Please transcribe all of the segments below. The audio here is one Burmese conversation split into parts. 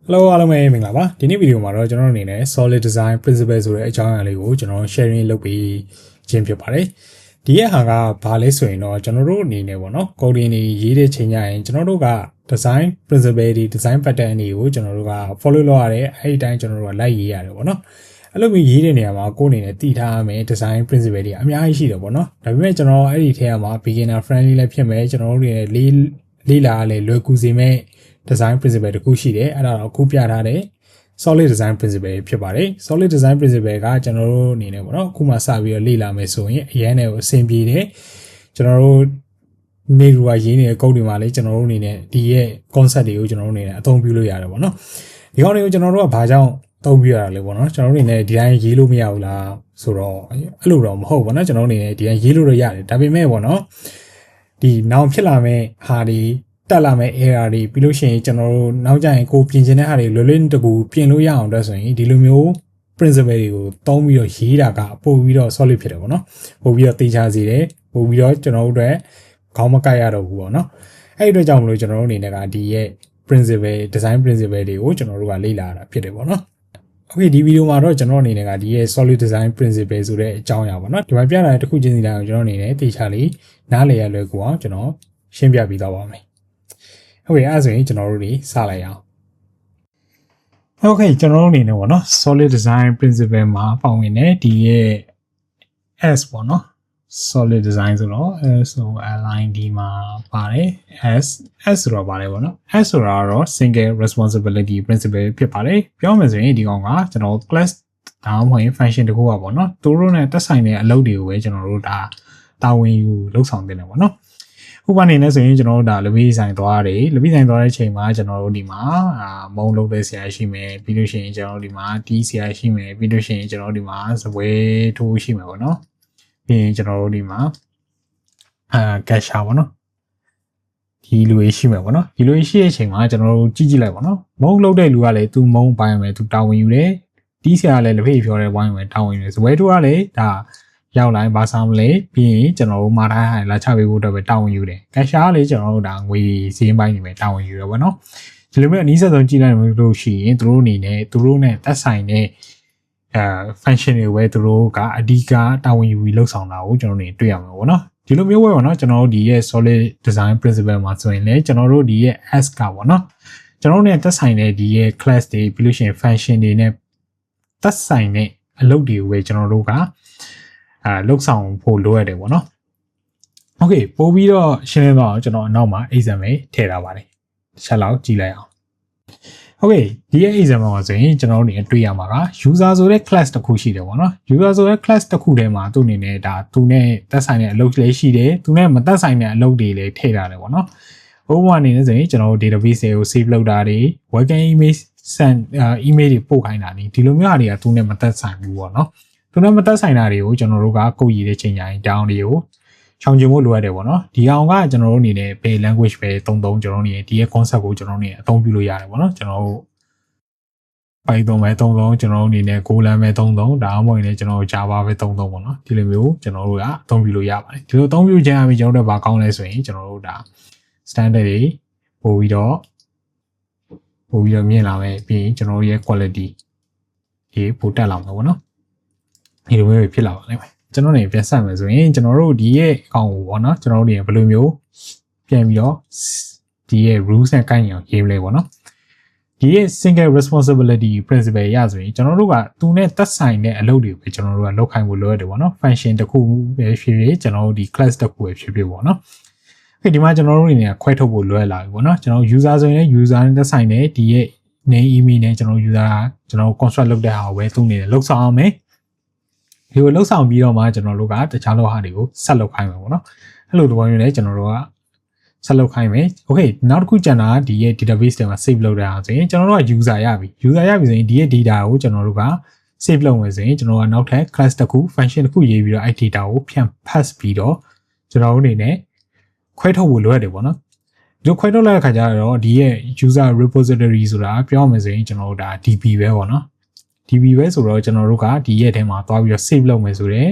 Hello အားလုံးပဲမင်္ဂလာပါဒီနေ့ဗီဒီယိုမှာတော့ကျွန်တော်တို့အနေနဲ့ solid design principle ဆိုတဲ့အကြောင်းအရာလေးကိုကျွန်တော် sharing လုပ်ပြီးခြင်းဖြစ်ပါတယ်ဒီရဲ့ဟာကဘာလဲဆိုရင်တော့ကျွန်တော်တို့အနေနဲ့ပေါ့နော် coding တွေရေးတဲ့ချိန်ကျရင်ကျွန်တော်တို့က design principle တွေ design pattern တွေကိုကျွန်တော်တို့က follow လုပ်ရတယ်အဲ့ဒီတိုင်းကျွန်တော်တို့ကလိုက်ရေးရတယ်ပေါ့နော်အဲ့လိုမျိုးရေးတဲ့နေရာမှာကိုယ်အနေနဲ့တည်ထားရမယ် design principle တွေအများကြီးရှိတယ်ပေါ့နော်ဒါပေမဲ့ကျွန်တော်အဲ့ဒီထဲမှာ beginner friendly လည်းဖြစ်မယ်ကျွန်တော်တို့တွေလေးလာလည်းလွယ်ကူစေမဲ့design principle တခုရှိတယ်အဲ့ဒါတော့ခုပြထားတဲ့ solid design principle ဖြစ်ပါတယ် solid design principle ကကျွန်တော်တို့အနေနဲ့ပေါ့နော်အခုမှစပြီးတော့လေ့လာမယ်ဆိုရင်အရင်နဲ့အဆင်ပြေတယ်ကျွန်တော်တို့နေရဝရေးနေတဲ့ code တွေမှာလည်းကျွန်တော်တို့အနေနဲ့ဒီရဲ့ concept တွေကိုကျွန်တော်တို့အနေနဲ့အသုံးပြုလို့ရတယ်ပေါ့နော်ဒီကောင်တွေကိုကျွန်တော်တို့ကဘာကြောင့်သုံးပြရတာလဲပေါ့နော်ကျွန်တော်တို့အနေနဲ့ဒီတိုင်းရေးလို့မရဘူးလားဆိုတော့အဲ့လိုတော့မဟုတ်ဘူးပေါ့နော်ကျွန်တော်တို့အနေနဲ့ဒီတိုင်းရေးလို့ရရတယ်ဒါပေမဲ့ပေါ့နော်ဒီနောင်ဖြစ်လာမဲ့ဟာတွေတက်လာမဲ့ error တွေပြီးလို့ရှိရင်ကျွန်တော်တို့နောက်ကျရင်ကိုပြင်ချင်တဲ့ဟာတွေလွယ်လွယ်တကူပြင်လို့ရအောင်အတွက်ဆိုရင်ဒီလိုမျိုး principle တွေကိုသုံးပြီးတော့ရေးတာကပို့ပြီးတော့ solid ဖြစ်တယ်ပေါ့နော်ပို့ပြီးတော့သိချစေတယ်ပို့ပြီးတော့ကျွန်တော်တို့အတွက်ခေါင်းမကိုက်ရတော့ဘူးပေါ့နော်အဲ့ဒီအတွက်ကြောင့်မလို့ကျွန်တော်တို့အနေနဲ့ကဒီရဲ့ principle design principle တွေကိုကျွန်တော်တို့ကလေ့လာတာဖြစ်တယ်ပေါ့နော်Okay ဒီဗီဒီယိုမှာတော့ကျွန်တော်အနေနဲ့ကဒီရဲ့ solid design principle ဆိုတဲ့အကြောင်းအရာပေါ့နော်ဒီမှာပြတာတစ်ခုချင်းစီတိုင်းကိုကျွန်တော်အနေနဲ့သိချလေးနားလည်ရလွယ်ကူအောင်ကျွန်တော်ရှင်းပြပေးသွားပါမယ်ဟုတ်ကဲ့အဲ့ဆိုရင်ကျွန်တော်တို့တွေစလိုက်အောင်ဟုတ်ကဲ့ကျွန်တော်တို့အနေနဲ့ပေါ့နော် solid design principle မှာပါဝင်တဲ့ဒီရဲ့ S ပေါ့နော် solid design ဆိုတော့ so align ဒီမှာပါတယ် S ဆိုတော့ပါတယ်ပေါ့နော် S ဆိုတာကတော့ single responsibility principle ဖြစ်ပါတယ်ပြောမယ်ဆိုရင်ဒီကောင်ကကျွန်တော် class ဒါမှမဟုတ် function တခုပါပေါ့နော်သူတို့နဲ့သက်ဆိုင်တဲ့အလုပ်တွေကိုပဲကျွန်တော်တို့ဒါတာဝန်ယူလုပ်ဆောင်တင်တယ်ပေါ့နော်ဥပမာအနေနဲ့ဆိုရင်ကျွန်တော်တို့ဒါလပီးဆိုင်သွားတယ်လပီးဆိုင်သွားတဲ့ချိန်မှာကျွန်တော်တို့ဒီမှာမုံလုပ်တဲ့ဆရာရှိမယ်ပြီးလို့ရှိရင်ကျွန်တော်တို့ဒီမှာတီးဆရာရှိမယ်ပြီးလို့ရှိရင်ကျွန်တော်တို့ဒီမှာစပွဲထိုးရှိမယ်ပေါ့နော်ပြီးရင်ကျွန်တော်တို့ဒီမှာကက်ရှာပေါ့နော်ဒီလူကြီးရှိမယ်ပေါ့နော်ဒီလူကြီးရှိတဲ့အချိန်မှာကျွန်တော်တို့ကြည့်လိုက်ပေါ့နော်မုံလုပ်တဲ့လူကလည်းသူမုံပိုင်းမယ်သူတာဝန်ယူတယ်တီးဆရာလည်းလက်ဖေးဖြောတဲ့ဝိုင်းမယ်တာဝန်ယူတယ်စပွဲထိုးကလည်းဒါရောက်လာဘာစားမလဲပြီးရင်ကျွန်တော်တို့မာထားလာချပေးဖို့အတွက်ပဲတာဝန်ယူတယ်ကက်ရှာကလည်းကျွန်တော်တို့ဒါငွေစည်းပိုင်းနေပဲတာဝန်ယူရပါတော့ဒီလိုမျိုးအနည်းဆုံးကြည့်လိုက်လို့ရှိရင်သူတို့အနေနဲ့သူတို့နဲ့သက်ဆိုင်တဲ့function တွေပဲသူတို့ကအဓိကတာဝန်ယူပြီးလှုပ်ဆောင်တာကိုကျွန်တော်တို့တွေ့ရမှာပေါ့နော်ဒီလိုမျိုးပဲပေါ့နော်ကျွန်တော်တို့ဒီရဲ့ solid design principle မှာဆိုရင်လည်းကျွန်တော်တို့ဒီရဲ့ S ကပေါ့နော်ကျွန်တော်တို့နဲ့သက်ဆိုင်တဲ့ဒီရဲ့ class တွေပြီးလို့ရှိရင် function တွေနဲ့သက်ဆိုင်တဲ့အလုပ်တွေကိုပဲကျွန်တော်တို့ကလှုပ်ဆောင်ဖို့လိုရတယ်ပေါ့နော်။ Okay ပို့ပြီးတော့ရှင်းလင်းတော့ကျွန်တော်အနောက်မှာ example ထည့်ထားပါတယ်။တစ်ချက်လောက်ကြည့်လိုက်အောင်။ Okay ဒီရဲ့ example မှာဆိုရင်ကျွန်တော်တို့နေတွေ့ရမှာက user ဆိုတဲ့ class တစ်ခုရှိတယ်ပေါ့နော်။ user ဆိုတဲ့ class တစ်ခုထဲမှာသူ့အနေနဲ့ဒါသူနဲ့သက်ဆိုင်တဲ့အလုပ်လေးရှိတယ်။သူနဲ့မသက်ဆိုင်တဲ့အလုပ်တွေလည်းထည့်ထားတယ်ပေါ့နော်။ဥပမာအနေနဲ့ဆိုရင်ကျွန်တော်တို့ database တွေကို save လုပ်တာတွေ welcome image send email တွေပို့ခိုင်းတာနေဒီလိုမျိုးဟာတွေကသူနဲ့မသက်ဆိုင်ဘူးပေါ့နော်။သူနဲ့မသက်ဆိုင်တာတွေကိုကျွန်တော်တို့ကကိုယ်ရည်တဲ့ချိန်တိုင်း down တွေကိုချောင်ကျင်ဖို့လိုရတယ်ပေါ့နော်ဒီအောင်ကကျွန်တော်တို့အနေနဲ့ဘယ် language ပဲသုံးကျွန်တော်တို့နေဒီရဲ့ concept ကိုကျွန်တော်တို့နေအသုံးပြုလို့ရတယ်ပေါ့နော်ကျွန်တော်တို့ Python ပဲသုံးကျွန်တော်တို့အနေနဲ့ Golang ပဲသုံးဒါမှမဟုတ်ရင်ကျွန်တော်တို့ Java ပဲသုံးပေါ့နော်ဒီလိုမျိုးကျွန်တော်တို့ကအသုံးပြုလို့ရပါတယ်ဒီလိုအသုံးပြုခြင်းအပြင်ကျွန်တော်တို့ဘာကောင်းလဲဆိုရင်ကျွန်တော်တို့ဒါ standard တွေပို့ပြီးတော့မြင်လာမယ်ပြီးရင်ကျွန်တော်တို့ရဲ့ quality ဒီပို့တက်လာမှာပေါ့နော်ဒီလိုမျိုးဖြစ်လာပါလိမ့်မယ်ကျွန်တော်နေပြန်ဆက်မယ်ဆိုရင်ကျွန်တော်တို့ဒီရဲ့အကောင့်ကိုပေါ့နော်ကျွန်တော်တို့နေဘယ်လိုမျိုးပြန်ပြီးတော့ဒီရဲ့ rules နဲ့ကိုင်းအောင်ရေးမလဲပေါ့နော်ဒီရဲ့ single responsibility principle ရဆိုရင်ကျွန်တော်တို့ကသူနဲ့သက်ဆိုင်တဲ့အလုပ်တွေပဲကျွန်တော်တို့ကလုပ်ခိုင်းဖို့လိုရတယ်ပေါ့နော် function တစ်ခုပဲဖြစ်ဖြစ်ကျွန်တော်တို့ဒီ class တစ်ခုပဲဖြစ်ဖြစ်ပေါ့နော်အဲ့ဒီမှာကျွန်တော်တို့နေခွဲထုတ်ဖို့လွယ်လာပြီပေါ့နော်ကျွန်တော် user ဆိုရင် user နဲ့သက်ဆိုင်တဲ့ဒီရဲ့ name email နဲ့ကျွန်တော် user ကကျွန်တော် construct လုပ်တဲ့ဟာကိုပဲသူနေလုပ်ဆောင်အောင်မယ်ဒီကိုလှုပ်ဆောင်ပြီးတော့မှကျွန်တော်တို့ကတခြားလောဟာတွေကိုဆက်လုပ်ခိုင်းမယ်ပေါ့နော်အဲ့လိုသဘောမျိုးနဲ့ကျွန်တော်တို့ကဆက်လုပ်ခိုင်းမယ်โอเคနောက်တစ်ခုကျန်တာဒီရဲ့ database ထဲမှာ save လုပ်တာဆိုရင်ကျွန်တော်တို့က user ရပြီဆိုရင်ဒီရဲ့ data ကိုကျွန်တော်တို့က save လုပ်မယ်ဆိုရင်ကျွန်တော်ကနောက်ထပ် class တစ်ခု function တစ်ခုရေးပြီးတော့အဲ့ data ကိုပြန် pass ပြီးတော့ကျွန်တော်တို့အနေနဲ့ခွဲထုတ်ဖို့လိုရတယ်ပေါ့နော်ဒီခွဲထုတ်လိုက်တဲ့ခါကျတော့ဒီရဲ့ user repository ဆိုတာပြောမယ်ဆိုရင်ကျွန်တော်တို့ဒါ DB ပဲပေါ့နော်DB ပဲဆိုတော့ကျွန်တော်တို့ကဒီရဲ့ထဲမှာသွားပြီးတော့ save လုပ်မယ်ဆိုတော့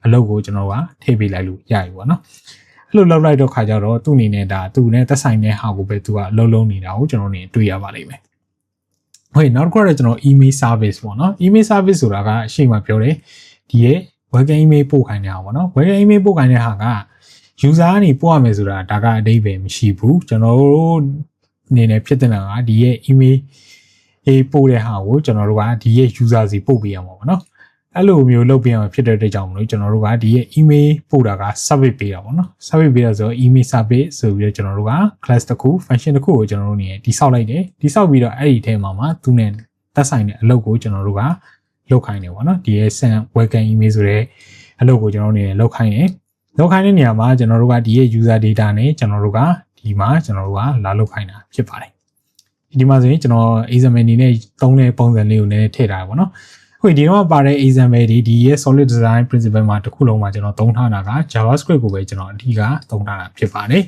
အလုပ်ကိုကျွန်တော်ကထည့်ပေးလိုက်လို့ရပြီပေါ့နော်အဲ့လိုလုပ်လိုက်တော့ခါကျတော့သူ့အနေနဲ့ဒါသူနဲ့သက်ဆိုင်တဲ့ဟာကိုပဲသူကအလုံးလုံးနေတာကိုကျွန်တော်နေတွေ့ရပါလိမ့်မယ် ဟုတ်နောက်တစ်ခုကတော့ကျွန်တော် email service ပေါ့နော် email service ဆိုတာကအရှိမပြောတယ်ဒီရဲ့ welcome email ပို့ခိုင်းနေတာပေါ့နော် welcome email ပို့ခိုင်းတဲ့ဟာက user ကနေပို့ရမယ်ဆိုတာဒါကအဓိပ္ပာယ်မရှိဘူးကျွန်တော်တို့အနေနဲ့ဖြစ်တဲ့ကဒီရဲ့ email ပို့တဲ့ဟာကိုကျွန်တော်တို့ကဒီရဲ့ user စီပို့ပေးရမှာပေါ့နော်အဲ့လိုမျိုးလုပ်ပေးရမှာဖြစ်တဲ့အတွက်ကြောင့်မလို့ကျွန်တော်တို့ကဒီရဲ့ email ပို့တာက service ပေးတာပေါ့နော် service ပေးတာဆိုတော့ email service ဆိုပြီးတော့ကျွန်တော်တို့က class တစ်ခု function တစ်ခုကိုကျွန်တော်တို့နေတိဆောက်လိုက်တယ်တိဆောက်ပြီးတော့အဲ့ဒီထဲမှာသူနဲ့သက်ဆိုင်တဲ့အလုပ်ကိုကျွန်တော်တို့ကလုပ်ခိုင်းတယ်ပေါ့နော်ဒီရဲ့ send welcome email ဆိုတဲ့အလုပ်ကိုကျွန်တော်တို့နေလုပ်ခိုင်းတယ်လုပ်ခိုင်းတဲ့နေရာမှာကျွန်တော်တို့ကဒီရဲ့ user data နဲ့ကျွန်တော်တို့ကဒီမှာကျွန်တော်တို့ကလာလုပ်ခိုင်းတာဖြစ်ပါတယ်ဒီမှာဆိုရင်ကျွန်တော် example အနေနဲ့သုံးတဲ့ပုံစံလေးကိုလည်းထည့်ထားရပါတော့အခုဒီတော့ပါတဲ့ example ဒီရဲ့ solid design principle မှာတစ်ခုလုံးမှာကျွန်တော်သုံးထားတာက JavaScript ကိုပဲကျွန်တော်အဓိကသုံးထားတာဖြစ်ပါတယ်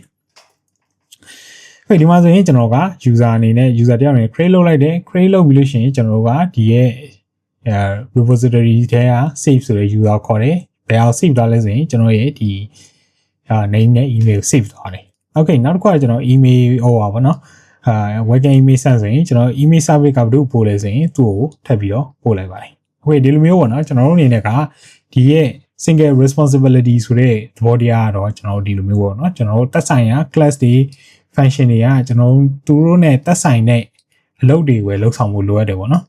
ဒီမှာဆိုရင်ကျွန်တော်က user အနေနဲ့ user တယောက်အနေနဲ့ create လုပ်လိုက်တယ် create လုပ်ပြီးလို့ရှိရင်ကျွန်တော်တို့ကဒီရဲ့ repository ထဲက save ဆိုတဲ့ user ခေါ်တယ်ဘယ်အောင် save ထားလဲဆိုရင်ကျွန်တော်ရဲ့ဒီname နဲ့ email save ထားတယ် okay နောက်တစ်ခုကကျွန်တော် email ဟောပါဗောနော်welcome email ဆက်ဆိုရင်ကျွန်တော် email service ကဘယ်လိုပို့လဲဆိုရင်သူ့ကိုထပ်ပြီးတော့ပို့လိုက်ပါတယ်okay ဒီလိုမျိုးပေါ့နော်ကျွန်တော်တို့အနေနဲ့ကဒီရဲ့ single responsibility ဆိုတဲ့သဘောတရားကတော့ကျွန်တော်တို့ဒီလိုမျိုးပေါ့နော်ကျွန်တော်တို့သက်ဆိုင်ရာ class တွေ function တွေကကျွန်တော်သူတို့နဲ့သက်ဆိုင်တဲ့အလုပ်တွေဝယ်လုပ်ဆောင်ဖို့လိုအပ်တယ်ပေါ့နော်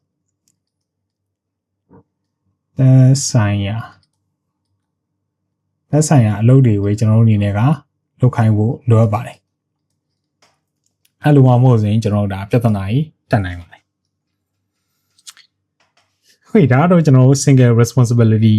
သက်ဆိုင်ရာအလုပ်တွေဝယ်ကျွန်တော်တို့အနေနဲ့ကလုပ်ခိုင်းဖို့လိုအပ်ပါတယ်အဲ့လိုမှမဟုတ်ရင်ကျွန်တော်တို့ဒါပြဿနာကြီးတက်နိုင်ပါတယ်ဟုတ်ဒါတော့ကျွန်တော်တို့ single responsibility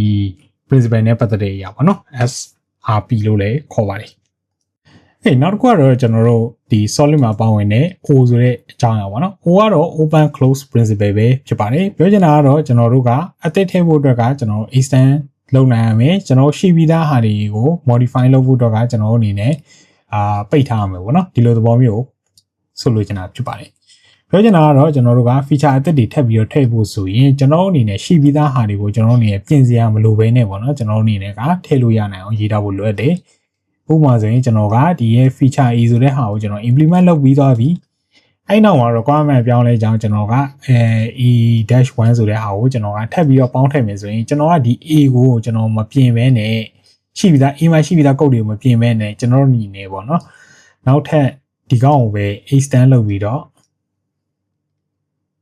principle နဲ့ပတ်သက်တဲ့အရာပေါ့နော် SRP လို့လည်းခေါ်ပါတယ်နောက်တစ်ခုကတော့ကျွန်တော်တို့ဒီ solid မှာပါဝင်တဲ့ O ဆိုတဲ့အကြောင်းအရာပေါ့နော် O ကတော့ open close principle ပဲဖြစ်ပါတယ်ပြောချင်တာကတော့ကျွန်တော်တို့ကအသစ်ထည့်ဖို့အတွက်ကကျွန်တော်တို့ extend လုပ်နိုင်ရမယ်ကျွန်တော်ရှိပြီးသားဟာတွေကို modify လုပ်ဖို့အတွက်ကကျွန်တော်တို့အနေနဲ့ပိတ်ထားရမယ်ပေါ့နော်ဒီလိုသဘောမျိုးဆိုလိုချင်တာဖြစ်ပါတယ်ပြောချင်တာကတော့ကျွန်တော်တို့က feature အသစ်တွေထပ်ပြီးတော့ထည့်ဖို့ဆိုရင်ကျွန်တော်တို့အနေနဲ့ရှိပြီးသားဟာတွေကိုကျွန်တော်တို့အနေနဲ့ပြင်စရာမလိုဘဲနဲ့ပေါ့နော်ကျွန်တော်တို့အနေနဲ့ကထည့်လို့ရနိုင်အောင်ရေးထားဖို့လိုအပ်တယ်ဥပမာဆိုရင်ကျွန်တော်ကဒီရဲ့ feature A ဆိုတဲ့ဟာကိုကျွန်တော် implement လုပ်ပြီးသွားပြီအဲ့နောက်မှာ requirement ပြောင်းလဲကြောင်းကျွန်တော်ကE-1 ဆိုတဲ့ဟာကိုကျွန်တော်ကထပ်ပြီးတော့ပေါင်းထည့်မယ်ဆိုရင်ကျွန်တော်ကဒီ A ကိုကျွန်တော်မပြင်ဘဲနဲ့ရှိပြီးသား A မှာရှိပြီးသား code တွေကိုမပြင်ဘဲနဲ့ကျွန်တော်တို့ညီနေပေါ့နော်နောက်ထပ်ဒီကောင်ကိုပဲ extend လုပ်ပြီးတော့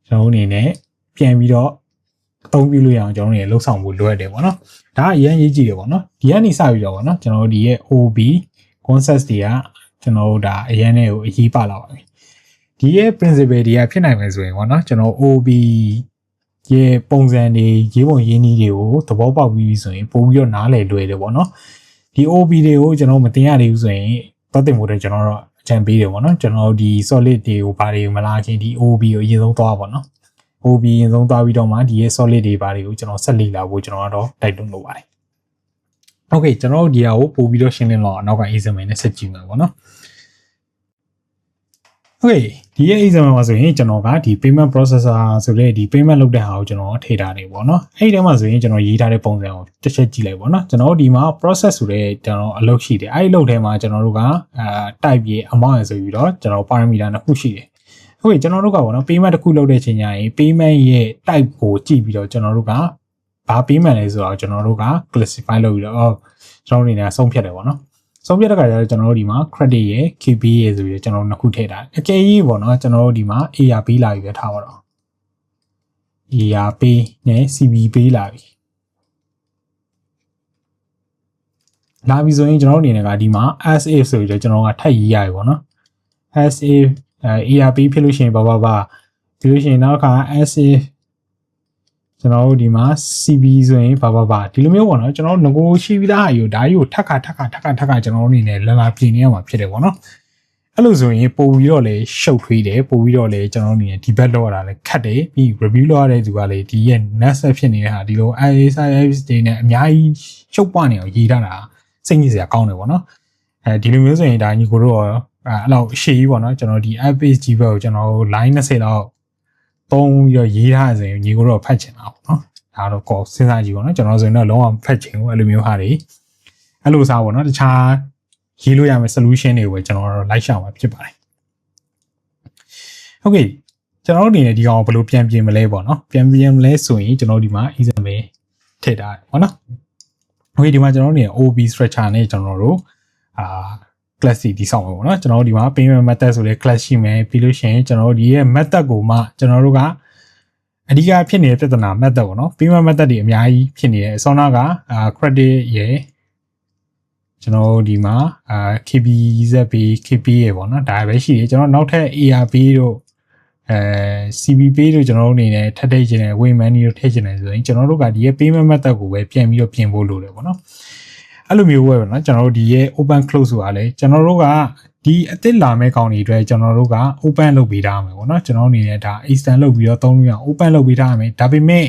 ကျွန်တော်အနေနဲ့ပြန်ပြီးတော့အသုံးပြုလို့ရအောင်ကျွန်တော်တို့လှုပ်ဆောင်ဖို့လိုအပ်တယ်ပေါ့နော်ဒါအရင်ရေးကြည့်တယ်ပေါ့နော်ဒီကနေစပြီးတော့ပေါ့နော်ကျွန်တော်တို့ဒီရဲ့ OB concept တွေကကျွန်တော်တို့ဒါအရင်နဲ့ကိုအရေးပါလာပါပြီဒီရဲ့ principle တွေကဖြစ်နိုင်မယ်ဆိုရင်ပေါ့နော်ကျွန်တော် OB ရဲ့ပုံစံတွေရေးပုံရင်းနည်းတွေကိုသဘောပေါက်ပြီးဆိုရင်ပို့ပြီးတော့နားလည်လွယ်တယ်ပေါ့နော်ဒီ OB တွေကိုကျွန်တော်မတင်ရသေးဘူးဆိုရင်ပတ်တင်ဖို့တဲ့ကျွန်တော်တို့အကြံပေးတယ်ပေါ့နော်ကျွန်တော်ဒီ solid တွေကိုဘာတွေမလာခင်ဒီ OB ကိုအရင်ဆုံးသွားပါနော် OB အရင်ဆုံးသွားပြီးတော့မှဒီရဲ့ solid တွေဘာတွေကိုကျွန်တော်ဆက်လေ့လာဖို့ကျွန်တော်ကတော့တိုက်တွန်းလုပ်ပါတယ် okay ကျွန်တော်တို့ဒီဟာကိုပို့ပြီးတော့ရှင်းလင်းတော့နောက်က example နဲ့ဆက်ကြည့်မှာပေါ့နော် okay ဒီရဲ့ example မှာဆိုရင်ကျွန်တော်ကဒီ payment processor ဆိုတဲ့ဒီ payment လုပ်တဲ့ဟာကိုကျွန်တော်ထည့်ထားတယ်ပေါ့နော်အဲ့ဒီထဲမှာဆိုရင်ကျွန်တော်ရေးထားတဲ့ပုံစံကိုတစ်ချက်ကြည့်လိုက်ပေါ့နော်ကျွန်တော်တို့ဒီမှာ process ဆိုတဲ့ကျွန်တော်အလုပ်ရှိတယ်အဲ့ဒီအလုပ်ထဲမှာကျွန်တော်တို့ကtype ရေး amount ဆိုပြီးတော့ကျွန်တော် parameter နှစ်ခုရှိတယ်ဟုတ်ကဲ့ကျွန်တော်တို့ကပေါ့နော် payment တစ်ခုလုပ်တဲ့ချိန်ကျရင် payment ရဲ့ type ကိုကြည့်ပြီးတော့ကျွန်တော်တို့ကဘာ payment လဲဆိုတော့ကျွန်တော်တို့က classify လုပ်ပြီးတော့ကျွန်တော်တို့အနေနဲ့ဆုံးဖြတ်တယ်ပေါ့နော်ဆုံးဖြတ်တဲ့ခါကျတော့ကျွန်တော်တို့ဒီမှာ credit ရယ် KB ရယ်ဆိုပြီးတော့ကျွန်တော်တို့နှစ်ခုထည့်ထားတယ်အကယ်၍ပေါ့နော်ကျွန်တော်တို့ဒီမှာ ARP လာပြီးပဲထားပါတော့ ARP နဲ့ CB ပေးလာပြီလာပြီဆိုရင်ကျွန်တော်တို့အနေနဲ့ကဒီမှာ as if ဆိုပြီးတော့ကျွန်တော်ကထပ်ရေးရတယ်ပေါ့နော် as if ARP ဖြစ်လို့ရှိရင်ဘာပြီးလို့ရှိရင်နောက်ခါ as if ကျွန်တော်တို့ဒီမှာ CB ဆိုရင်ဘာဒီလိုမျိုးပေါ့နော်ကျွန်တော်တို့ငကိုရှိပြီးသားအယူဒါကြီးကိုထပ်ခါကျွန်တော်တို့အနေနဲ့လာပြင်နေရမှာဖြစ်တယ်ပေါ့နော်အဲ့လိုဆိုရင်ပို့ပြီးတော့လေရှုပ်ထွေးတယ်ပို့ပြီးတော့လေကျွန်တော်တို့အနေနဲ့ debug လုပ်ရတာလည်းခက်တယ်ပြီး review လုပ်ရတဲ့သူကလေဒီရဲ့ next step ဖြစ်နေတဲ့ဟာဒီလို ISIS တွေနဲ့အများကြီးရှုပ်ပွားနေအောင်ရေးထားတာစိတ်ညစ်စရာကောင်းတယ်ပေါ့နော်ဒီလိုမျိုးဆိုရင်ဒါညီကိုတို့ရောအဲ့လောက်ရှေ့ကြီးပေါ့နော်ကျွန်တော်ဒီ FPG ဘက်ကိုကျွန်တော် line 20လောက်သုံးပြီးတော့ရေးထားဆိုရင်ညီကိုတို့ဖတ်ချင်တာပေါ့နော်ဒါတော့ကောစဉ်းစားကြည့်ပေါ့နော်ကျွန်တော်ဆိုရင်တော့လုံးဝဖတ်ချင်ဘူးအဲ့လိုမျိုးဟာတွေအဲ့လိုစားပေါ့နော်တခြားရေးလို့ရမယ့် solution တွေကိုပဲကျွန်တော်တို့လိုက်ရှာမှာဖြစ်ပါတယ်။ Okay ကျွန်တော်တို့အနေနဲ့ဒီကောင်ဘယ်လိုပြန်ပြင်မလဲပေါ့နော်ပြန်ပြင်မလဲဆိုရင်ကျွန်တော်ဒီမှာ example ထည့်ထားတယ်ပေါ့နော်โอเคဒီမှာကျွန်တော်တို့အနေနဲ့ OB structure နဲ့ကျွန်တော်တို့class တည်ဆောက်မှာပေါ့နော်ကျွန်တော်တို့ဒီမှာ payment method ဆိုတဲ့ class ရှိမယ်ပြီးလို့ရှိရင်ကျွန်တော်တို့ဒီရဲ့ method ကိုမှကျွန်တော်တို့ကအဓိကဖြစ်နေတဲ့ပြဿနာ method ပေါ့နော် payment method တွေအများကြီးဖြစ်နေတယ်အစောနာကcredit ရဲ့ကျွန်တော်တို့ဒီမှာKBZB KP ရေပေါ့နော်ဒါပဲရှိတယ်ကျွန်တော်နောက်ထပ် ARP တို့CBP တို့ကျွန်တော်တို့အနေနဲ့ထပ်ထည့်ခြင်းနဲ့ win money တို့ထည့်ခြင်းနဲ့ဆိုရင်ကျွန်တော်တို့ကဒီရဲ့ payment method ကိုပဲပြန်ပြီးတော့ပြင်ဖို့လိုတယ်ပေါ့နော်အဲ့လိုမျိုးပဲပေါ့နော်ကျွန်တော်တို့ဒီရဲ့ open close ဆိုတာလေကျွန်တော်တို့ကဒီအသစ်လာမဲ့ကောင်တွေအတွက်ကျွန်တော်တို့က open လုပ်ပေးထားမှာပေါ့နော်ကျွန်တော်အနေနဲ့ဒါ extend လုပ်ပြီးတော့သုံးလို့ရအောင် open လုပ်ပေးထားမယ်ဒါပေမဲ့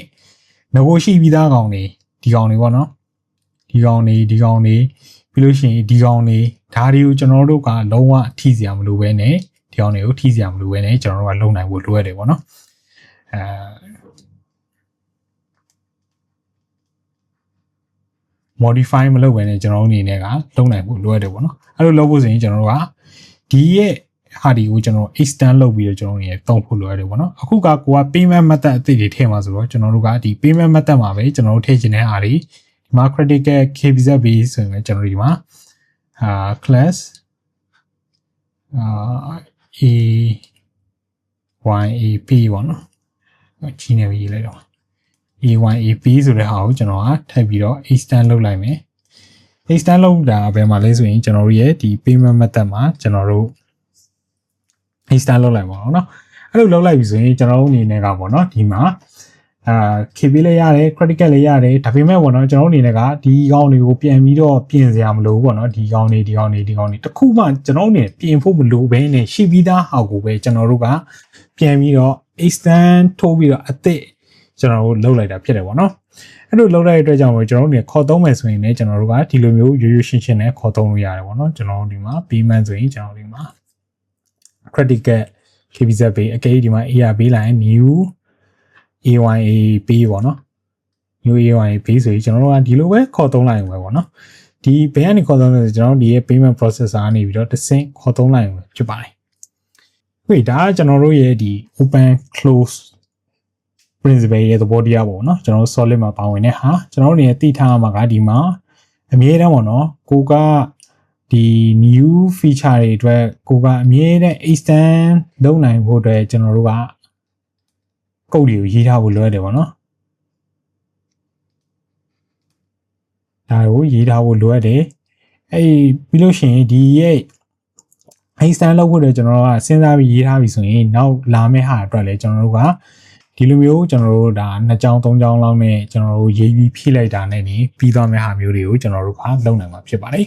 ငကိုရှိပြီးသားကောင်တွေဒီကောင်တွေပေါ့နော်ဒီကောင်တွေပြီးလို့ရှိရင်ဒီကောင်တွေဒါတွေကိုကျွန်တော်တို့ကလုံးဝထိစရာမလိုပဲနဲ့ဒီကောင်တွေကိုထိစရာမလိုပဲနဲ့ကျွန်တော်တို့ကလုံနိုင်ဖို့လိုရတယ်ပေါ့နော်modify မလုပ်ဘဲနဲ့ကျွန်တော်တို့အနေနဲ့ကလုံနိုင်ဖို့လိုရတယ်ပေါ့နော်အဲ့လိုလုပ်ဖို့ဆိုရင်ကျွန်တော်တို့ကဒီရဲ့ဟာဒီကိုကျွန်တော် extend လုပ်ပြီးတော့ကျွန်တော်တို့သုံးဖို့လိုရတယ်ပေါ့နော်အခုကကိုက payment method အသစ်တွေထည့်မှာဆိုတော့ကျွန်တော်တို့ကဒီ payment method မှာပဲကျွန်တော်တို့ထည့်ချင်တဲ့အားတွေဒီမှာ critical KBZB ဆိုရင်ကျွန်တော်ဒီမှာclass AYAP ပေါ့နော်ကြီးနေပြီလိုက်တော့ AYAP ဆိုတဲ့ဟာကိုကျွန်တော်ကထပ်ပြီးတော့ extend လုပ်လိုက်မယ် extend လုပ်တာဘယ်မှာလဲဆိုရင်ကျွန်တော်တို့ရဲ့ဒီ payment method မှာကျွန်တော်တို့ extend လုပ်လိုက်ပါတော့เนาะအဲ့လိုလုပ်လိုက်ပြီဆိုရင်ကျွန်တော်တို့အနေနဲ့ကပေါ့เนาะဒီမှာKP လည်းရတယ် credit card လည်းရတယ်ဒါပေမဲ့ပေါ့နော်ကျွန်တော်အနေနဲ့ကဒီကောင်တွေကိုပြန်ပြီးတော့ပြင်စရာမလိုဘူးပေါ့နော်ဒီကောင်တွေတခုမှကျွန်တော်အနေနဲ့ပြင်ဖို့မလိုဘဲနဲ့ရှိပြီးသားဟာကိုပဲကျွန်တော်တို့ကပြန်ပြီးတော့ extend ထိုးပြီးတော့အသစ်ကျွန်တော်တို့လုပ်လိုက်တာဖြစ်တယ်ပေါ့နော်အဲ့လိုလုပ်လိုက်တဲ့အတွက်ကြောင့်ပဲကျွန်တော်တို့နေခေါ်သုံးမယ်ဆိုရင်လည်းကျွန်တော်တို့ကဒီလိုမျိုးရိုးရိုးရှင်းရှင်းနဲ့ခေါ်သုံးလို့ရတယ်ပေါ့နော်ကျွန်တော်တို့ဒီမှာ payment ဆိုရင်ကျွန်တော်ဒီမှာ credit card KBZB အကေဒီမှာ ARB လိုက် new AYAP ပေါ့နော် new AYAP ဆိုရင်ကျွန်တော်တို့ကဒီလိုပဲခေါ်သုံးလိုက်အောင်ပဲပေါ့နော်ဒီဘယ်ကနေခေါ်သုံးလဲဆိုကျွန်တော်တို့ဒီရဲ့ payment processor ကနေပြီးတော့တစ်ဆင့်ခေါ်သုံးလိုက်အောင်ဖြစ်ပါတယ်။ဒါကကျွန်တော်တို့ရဲ့ဒီ open close principle ရဲ့သဘောတရားပေါ့နော်ကျွန်တော်တို့ solid မှာပါဝင်တဲ့ဟာကျွန်တော်တို့နေသိထားမှာကဒီမှာအမြဲတမ်းပေါ့နော်ကိုကဒီ new feature တွေအတွက်ကိုကအမြဲတမ်း extend လုပ်နိုင်ဖို့အတွက်ကျွန်တော်တို့ကကုတ်တွေကိုရေးထားဖို့လိုရတယ်ပေါ့နော်ဒါကိုရေးထားဖို့လိုရတယ်အဲ့ပြီးလို့ရှိရင်ဒီရဲ့ extend လုပ်ဖို့အတွက်ကျွန်တော်တို့ကစဉ်းစားပြီးရေးထားပြီဆိုရင်နောက်လာမယ့်ဟာအတွက်လည်းကျွန်တော်တို့ကဒီလိုမျိုးကျွန်တော်တို့ဒါ2ကြောင်း3ကြောင်းလောက်နဲ့ကျွန်တော်တို့ရေးပြီးဖြည့်လိုက်တာနဲ့နေပြီးသွားမယ့်ဟာမျိုးတွေကိုကျွန်တော်တို့ကလုပ်နိုင်မှာဖြစ်ပါတယ်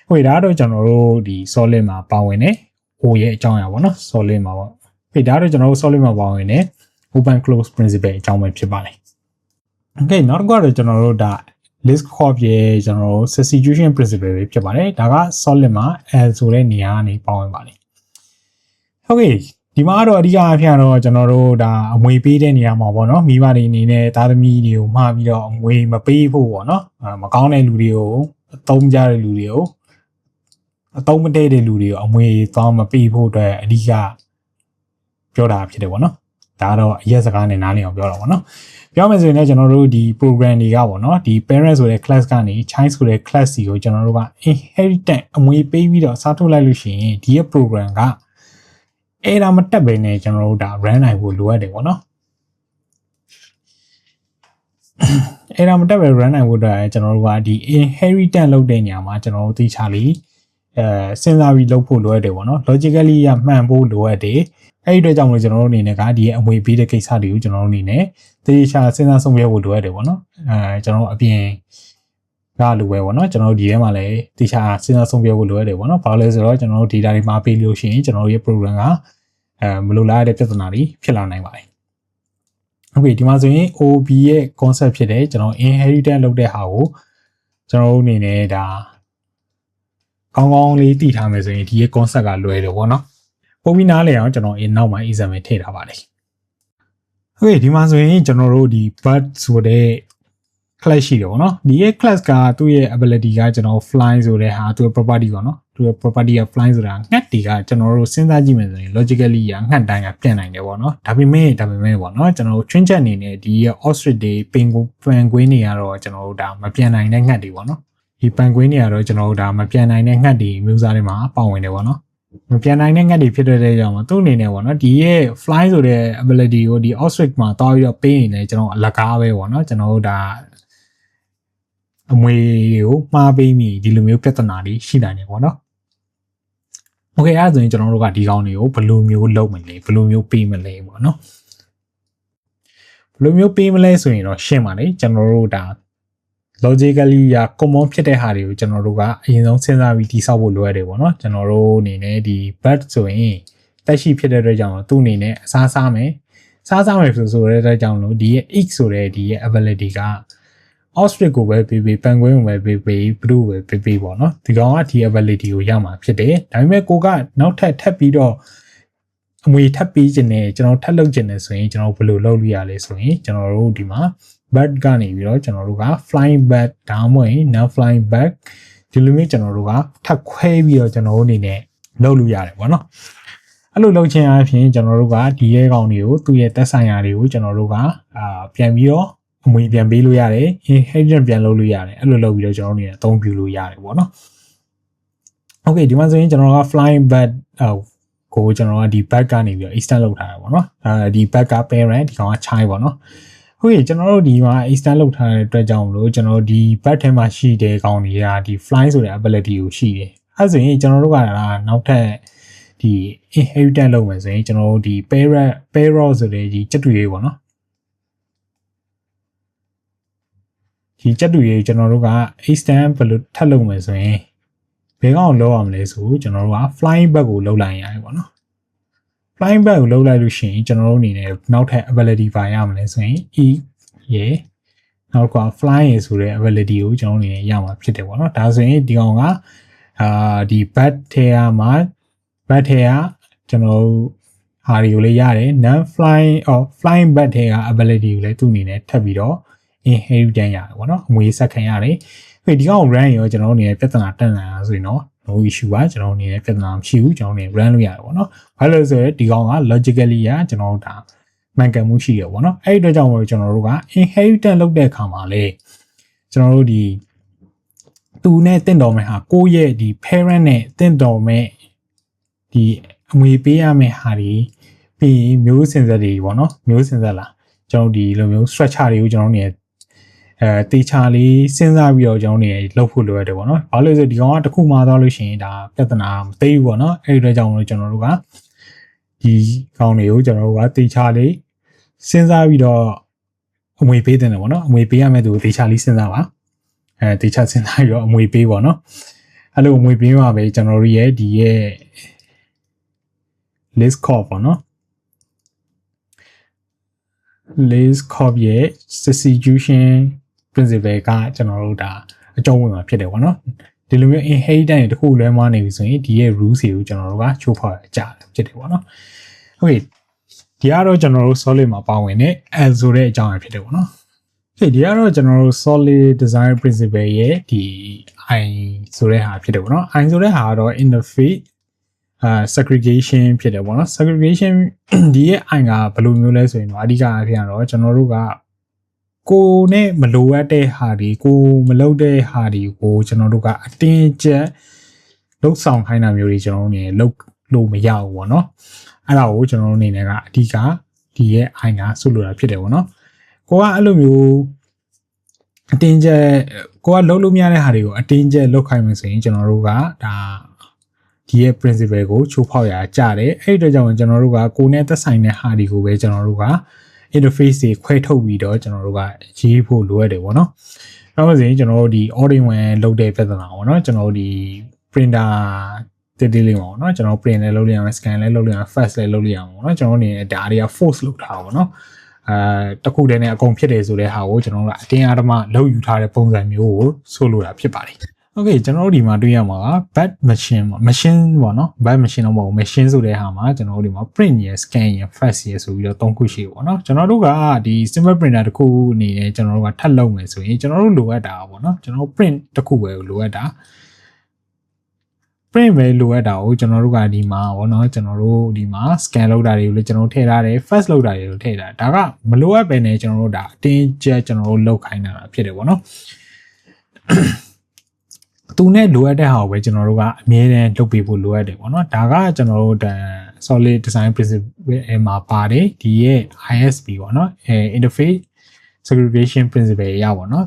ဟုတ်ပြီဒါတော့ကျွန်တော်တို့ဒီ solid မှာပါဝင်တယ်ဟိုရဲ့အကြောင်းအရာပေါ့နော် solid မှာပေါ့ဒါတော့ကျွန်တော်တို့ solid မှာပါဝင်တယ်open close principle အကြောင်းပဲဖြစ်ပါတယ် okay နောက်တစ်ခုကတော့ကျွန်တော်တို့ဒါ list corp ရဲ့ကျွန်တော်တို့ substitution principle ပဲဖြစ်ပါတယ်ဒါက solid မှာ L ဆိုတဲ့နေရာကနေပေါဝင်ပါတယ် okay ဒီမှာတော့အဓိကအဖြစ်တော့ကျွန်တော်တို့ဒါအမွေပေးတဲ့နေရာမှာပေါ့နော်မိဘတွေအနေနဲ့သားသမီးတွေကိုမှားပြီးတော့အမွေမပေးဖို့ပေါ့နော်မကောင်းတဲ့လူတွေကိုအသုံးကြတဲ့လူတွေကိုအသုံးမတည့်တဲ့လူတွေကိုအမွေသွားမပေးဖို့အတွက်အဓိကပြောတာဖြစ်တယ်ပေါ့နော်ဒါတော့အရက်စကားနဲ့နားလည်အောင်ပြောတာပေါ့နော်ပြောမယ်ဆိုရင်လည်းကျွန်တော်တို့ဒီ program တွေကပေါ့နော်ဒီ parent ဆိုတဲ့ class ကနေ child ဆိုတဲ့ class စီကိုကျွန်တော်တို့က inheritance အမွေပေးပြီးတော့စားထုတ်လိုက်လို့ရှိရင်ဒီရဲ့ program ကအဲ့ဒါမတက်ပဲနဲ့ကျွန်တော်တို့ဒါ run နိုင်ဖို့လိုအပ်တယ်ပေါ့နော်အဲ့ဒါမတက်ပဲ run နိုင်ဖို့အတွက်ကျွန်တော်တို့ကဒီ inheritance လုပ်တဲ့ညမှာကျွန်တော်တို့သိချလေးစဉ်းစားပြီးလုပ်ဖို့လိုအပ်တယ်ပေါ့နော် logically ရမှန်ဖို့လိုအပ်တယ်အဲ့ဒီအတွက်ကြောင့်မို့ကျွန်တော်တို့အနေနဲ့ကဒီအမွေပေးတဲ့ကိစ္စတွေကိုကျွန်တော်တို့အနေနဲ့သေချာစဉ်းစားဆုံးဖြတ်ဖို့လိုအပ်တယ်ပေါ့နော်ကျွန်တော်တို့အပြင်ကလိုပဲပေါ့နော်ကျွန်တော်တို့ဒီထဲမှာလည်းသေချာစဉ်းစားဆုံးဖြတ်ဖို့လိုအပ်တယ်ပေါ့နော်ဘာလို့လဲဆိုတော့ကျွန်တော်တို့ data တွေမှာပေးလို့ရှိရင်ကျွန်တော်တို့ရဲ့ program ကမလိုလားတဲ့ပြဿနာတွေဖြစ်လာနိုင်ပါတယ်ဟုတ်ပြီဒီမှာဆိုရင် OB ရဲ့ concept ဖြစ်တဲ့ကျွန်တော် inheritance လုပ်တဲ့ဟာကိုကျွန်တော်တို့အနေနဲ့ဒါကောင်းကောင်းလေးတည်ထားမယ်ဆိုရင်ဒီရဲ့ concept ကလွယ်တယ်ပေါ့နော်ပုံပြီးနားလည်အောင်ကျွန်တော်နောက်မှာ example ထည့်ထားပါတယ်ဟုတ်ပြီဒီမှာဆိုရင်ကျွန်တော်တို့ဒီ bird ဆိုတဲ့ class ရှိတယ်ပေါ့နော်ဒီရဲ့ class ကသူ့ရဲ့ ability ကကျွန်တော် fly ဆိုတဲ့ဟာသူ့ property ပေါ့နော်သူ သူရဲ့ property of flying ဆိုတာငှက်တွေကကျွန်တော်တို့စဉ်းစားကြည့်မယ်ဆိုရင် logically ကငှက်တိုင်းကပြန်နိုင်တယ်ပေါ့နော်ဒါပေမဲ့ပေါ့နော်ကျွန်တော်တို့ twin jet အနေနဲ့ဒီ ostrich တွေ penguin တွေကတော့ကျွန်တော်တို့ဒါမပြန်နိုင်တဲ့ငှက်တွေပေါ့နော်ဒီ penguin တွေကတော့ကျွန်တော်တို့ဒါမပြန်နိုင်တဲ့ငှက်တွေမျိုးစားတွေမှာပါဝင်တယ်ပေါ့နော်မပြန်နိုင်တဲ့ငှက်တွေဖြစ်တဲ့ကြောင့်သူ့အနေနဲ့ပေါ့နော်ဒီရဲ့ fly ဆိုတဲ့ ability ကိုဒီ ostrich မှာတောက်ပြီးတော့ပေးနေတယ်ကျွန်တော်အလကားပဲပေါ့နော်ကျွန်တော်တို့ဒါအမွေတွေကိုမှားပေးမိဒီလိုမျိုးပြဿနာတွေရှိနိုင်တယ်ပေါ့နော်โอเคအဲ့ဒါဆိုရင်ကျွန်တော်တို့ကဒီကောင်တွေကိုဘယ်လိုမျိုးလုပ်မလဲဘယ်လိုမျိုးပေးမလဲပေါ့နော်ဘယ်လိုမျိုးပေးမလဲဆိုရင်တော့ရှင်းပါလေကျွန်တော်တို့ဒါ logically ရ common ဖြစ်တဲ့ဟာတွေကိုကျွန်တော်တို့ကအရင်ဆုံးစဉ်းစားပြီးတိစောက်ဖို့လိုရတယ်ပေါ့နော်ကျွန်တော်တို့အနေနဲ့ဒီ bird ဆိုရင်တက်ရှိဖြစ်တဲ့အတွက်ကြောင့်သူ့အနေနဲ့အစားစားမယ်ဆိုတဲ့အတွက်ကြောင့်လို့ဒီရဲ့ x ဆိုတဲ့ဒီရဲ့ ability က ostrich ကိုပဲပေးပေး penguin ကိုပဲပေးပေး blue ပဲပေးပေးပေါ့နော်ဒီကောင်ကဒီ ability ကိုရမှာဖြစ်တယ်ဒါပေမဲ့ကိုကနောက်ထပ်ပြီးတော့အမွေထပ်ပြီးခြင်းနဲ့ကျွန်တော်ထပ်လုပ်ခြင်းနဲ့ဆိုရင်ကျွန်တော်ဘယ်လိုလုပ်လို့ရလဲဆိုရင်ကျွန်တော်တို့ဒီမှာ bird ကနေပြီးတော့ကျွန်တော်တို့က flying bird ဒါမှမဟုတ် non flying bird ဒီလိုမျိုးကျွန်တော်တို့ကထပ်ခွဲပြီးတော့ကျွန်တော်တို့အနေနဲ့လုပ်လို့ရတယ်ပေါ့နော်အဲ့လိုလုပ်ခြင်းအပြင်ကျွန်တော်တို့ကဒီရဲကောင်တွေကိုသူ့ရဲ့သက်ဆိုင်ရာတွေကိုကျွန်တော်တို့ကပြန်ပြီးတော့အမွေပြန်ပေးလို့ရတယ် inheritance ပြန်လုပ်လို့ရတယ်အဲ့လိုလုပ်ပြီးတော့ကျွန်တော်တို့နေအသုံးပြုလို့ရတယ်ပေါ့နော် okay ဒီမှာဆိုရင်ကျွန်တော်က flying bird ကိုကျွန်တော်ကဒီ bird ကနေပြီးတော့ extend လုပ်ထားတာပေါ့နော်ဒီ bird က parent ဒီကောင်က child ပေါ့နော် okay ကျွန်တော်တို့ဒီမှာ extend လုပ်ထားတဲ့အတွက်ကြောင့်မလို့ကျွန်တော်ဒီ bird ထဲမှာရှိတဲ့ကောင်တွေကဒီ fly ဆိုတဲ့ ability ကိုရှိတယ်အဲ့ဆိုရင်ကျွန်တော်တို့ကနောက်ထပ်ဒီ inheritance လုပ်မယ်ဆိုရင်ကျွန်တော်တို့ဒီ parrot ဆိုတဲ့ဒီကြက်တူရေးပေါ့နော်ဒီကြက်တူရေးကျွန်တော်တို့က extend ဘယ်လိုထပ်လုပ်မယ်ဆိုရင်ဘယ်ကောင်လောက်ရမလဲဆိုကျွန်တော်တို့က flying bird ကိုလောက်လိုက်ရတယ်ပေါ့နော် flying bird ကိုလောက်လိုက်လို့ရှိရင်ကျွန်တော်တို့အနေနဲ့နောက်ထပ် ability ပါရမလဲဆိုရင် e ရေနောက်က fly ရေဆိုတဲ့ ability ကိုကျွန်တော်အနေနဲ့ရမှာဖြစ်တယ်ပေါ့နော်ဒါဆိုရင်ဒီကောင်ကဒီ bird ထဲမှာ bird ထဲကကျွန်တော်ဟာတွေကိုလည်းရတယ် non flying or flying bird ထဲက ability ကိုလည်းသူ့အနေနဲ့ထပ်ပြီးတော့ inheritance ရတယ်ပေါ့နော်အမွေဆက်ခံရတယ်ဒီကောင် run ရောကျွန်တော်အနေနဲ့ပြဿနာတက်လာဆိုရင်တော့ no issue ပါကျွန်တော်အနေနဲ့ပြဿနာမရှိဘူးကျွန်တော်အနေနဲ့ run လုပ်ရတယ်ပေါ့နော်ဘာလို့လဲဆိုတော့ဒီကောင်က logically ရကျွန်တော်တို့ဒါမှန်ကန်မှုရှိရပေါ့နော်အဲ့ဒီအတွက်ကြောင့်မို့ကျွန်တော်တို့က inheritance လုပ်တဲ့အခါမှာလေကျွန်တော်တို့ဒီသူနဲ့တင့်တော်မဲ့ဟာကိုယ့်ရဲ့ဒီ parent နဲ့တင့်တော်မဲ့ဒီအမွေပေးရမယ့်ဟာတွေပြီးမျိုးစင်ဆက်တွေပေါ့နော်မျိုးစင်ဆက်လားကျွန်တော်ဒီလိုမျိုး structure တွေကိုကျွန်တော်နေတေချာလေးစဉ်းစားပြီးတော့ကျွန်တော်နေလှုပ်ဖို့လိုရတယ်ပေါ့နော်ဘာလို့လဲဆိုဒီကောင်ကတစ်ခုမှသွားလို့ရှိရင်ဒါပြဿနာမသိဘူးပေါ့နော်အဲ့ဒီအတွက်ကြောင့်ကျွန်တော်တို့ကဒီကောင်တွေကိုကျွန်တော်တို့ကတေချာလေးစဉ်းစားပြီးတော့အမွေပေးတယ်ပေါ့နော်အမွေပေးရမယ့်သူကိုတေချာလေးစဉ်းစားပါတေချာစဉ်းစားပြီးတော့အမွေပေးပေါ့နော်အဲ့လိုအမွေပေးမှာပဲကျွန်တော်တို့ရဲ့ဒီရဲ့ list corp ပေါ့နော် list corp ရဲ့ substitution principle ကကျွန်တော်တို့ဒါအကျုံးဝင်မှာဖြစ်တယ်ပေါ့နော်ဒီလိုမျိုး inheritance တခုလွဲမှားနေပြီဆိုရင်ဒီရဲ့ rules တွေကိုကျွန်တော်တို့ကချိုးဖောက်ရကြတယ်ဖြစ်တယ်ပေါ့နော် okay ဒီကတော့ကျွန်တော်တို့ solid မှာပါဝင်တဲ့ L ဆိုတဲ့အကြောင်းအရာဖြစ်တယ်ပေါ့နော် okay ဒီကတော့ကျွန်တော်တို့ solid design principle ရဲ့ဒီ I ဆိုတဲ့ဟာဖြစ်တယ်ပေါ့နော် I ဆိုတဲ့ဟာကတော့ interface segregation ဖြစ်တယ်ပေါ့နော် segregation ဒီရဲ့ I ကဘယ်လိုမျိုးလဲဆိုရင်တော့အဓိကအဖြစ်ကတော့ကျွန်တော်တို့ကကိုနဲ့မလိုအပ်တဲ့ဟာတွေကိုမလုပ်တဲ့ဟာတွေကိုကျွန်တော်တို့ကအတင်းကျပ်လှုပ်ဆောင်ခိုင်းတာမျိုးတွေကျွန်တော်တို့နေလုပ်လို့မရဘူးပေါ့နော်အဲ့ဒါကိုကျွန်တော်တို့အနေနဲ့ကအဓိကဒီရဲ့ I ကဆုလို့တာဖြစ်တယ်ပေါ့နော်ကိုကအဲ့လိုမျိုးအတင်းကျပ်ကိုကလုပ်လို့မရတဲ့ဟာတွေကိုအတင်းကျပ်လုပ်ခိုင်းမယ်ဆိုရင်ကျွန်တော်တို့ကဒါဒီရဲ့ principle ကိုချိုးဖောက်ရကြတယ်အဲ့ဒီတော့ကြောင့်ကျွန်တော်တို့ကကိုနဲ့သက်ဆိုင်တဲ့ဟာတွေကိုပဲကျွန်တော်တို့ကinterface တွေခွဲထုတ်ပြီးတော့ကျွန်တော်တို့ကရေးဖို့လိုရတယ်ပေါ့နော်။နောက်ဆိုရင်ကျွန်တော်တို့ဒီ all-in-one လုပ်တဲ့ပြဿနာပေါ့နော်။ကျွန်တော်တို့ဒီ printer တေးလေးပေါ့နော်။ကျွန်တော် print လည်းလုပ်လို့ရမယ် scan လည်းလုပ်လို့ရမယ် fax လည်းလုပ်လို့ရမှာပေါ့နော်။ကျွန်တော်တို့အနေနဲ့ဒါတွေက force လုပ်ထားပါပေါ့နော်။တခုတည်းနဲ့အကုန်ဖြစ်တယ်ဆိုတဲ့ဟာကိုကျွန်တော်တို့ကအတင်းအဓမ္မလုပ်ယူထားတဲ့ပုံစံမျိုးကိုဆိုလိုတာဖြစ်ပါတယ်။ okay ကျွန်တော်တို့ဒီမှာတွေ့ရမှာက bat machine ပေါ့ machine ပေါ့နော် bat machine တော့မဟုတ်ဘူး machine ဆိုတဲ့ဟာမှာကျွန်တော်တို့ဒီမှာ print ရယ် scan ရယ် fax ရယ်ဆိုပြီးတော့၃ခုရှိပေါ့နော်ကျွန်တော်တို့ကဒီ simple printer တစ်ခုအနေနဲ့ကျွန်တော်တို့ကထပ်လုပ်မယ်ဆိုရင်ကျွန်တော်တို့လိုအပ်တာပေါ့နော်ကျွန်တော် print တစ်ခုပဲလိုအပ်တာ print ပဲလိုအပ်တာကိုကျွန်တော်တို့ကဒီမှာဗောနော်ကျွန်တော်တို့ဒီမှာ scan လုပ်တာတွေကိုလည်းကျွန်တော်ထည့်ထားတယ် first လုပ်တာတွေကိုထည့်ထားဒါကမလိုအပ်ပဲねကျွန်တော်တို့ဒါအတင်းကျပ်ကျွန်တော်တို့လုပ်ခိုင်းတာဖြစ်တယ်ဗောနော်သူနဲ့လိုအပ်တဲ့ဟာကိုပဲကျွန်တော်တို့ကအမြဲတမ်းလုပ်ပေးဖို့လိုအပ်တယ်ဗောနော်ဒါကကျွန်တော်တို့solid design principle မှာပါတယ်ဒီရဲ့ ISP ဗောနော်interface segregation principle ရပါတော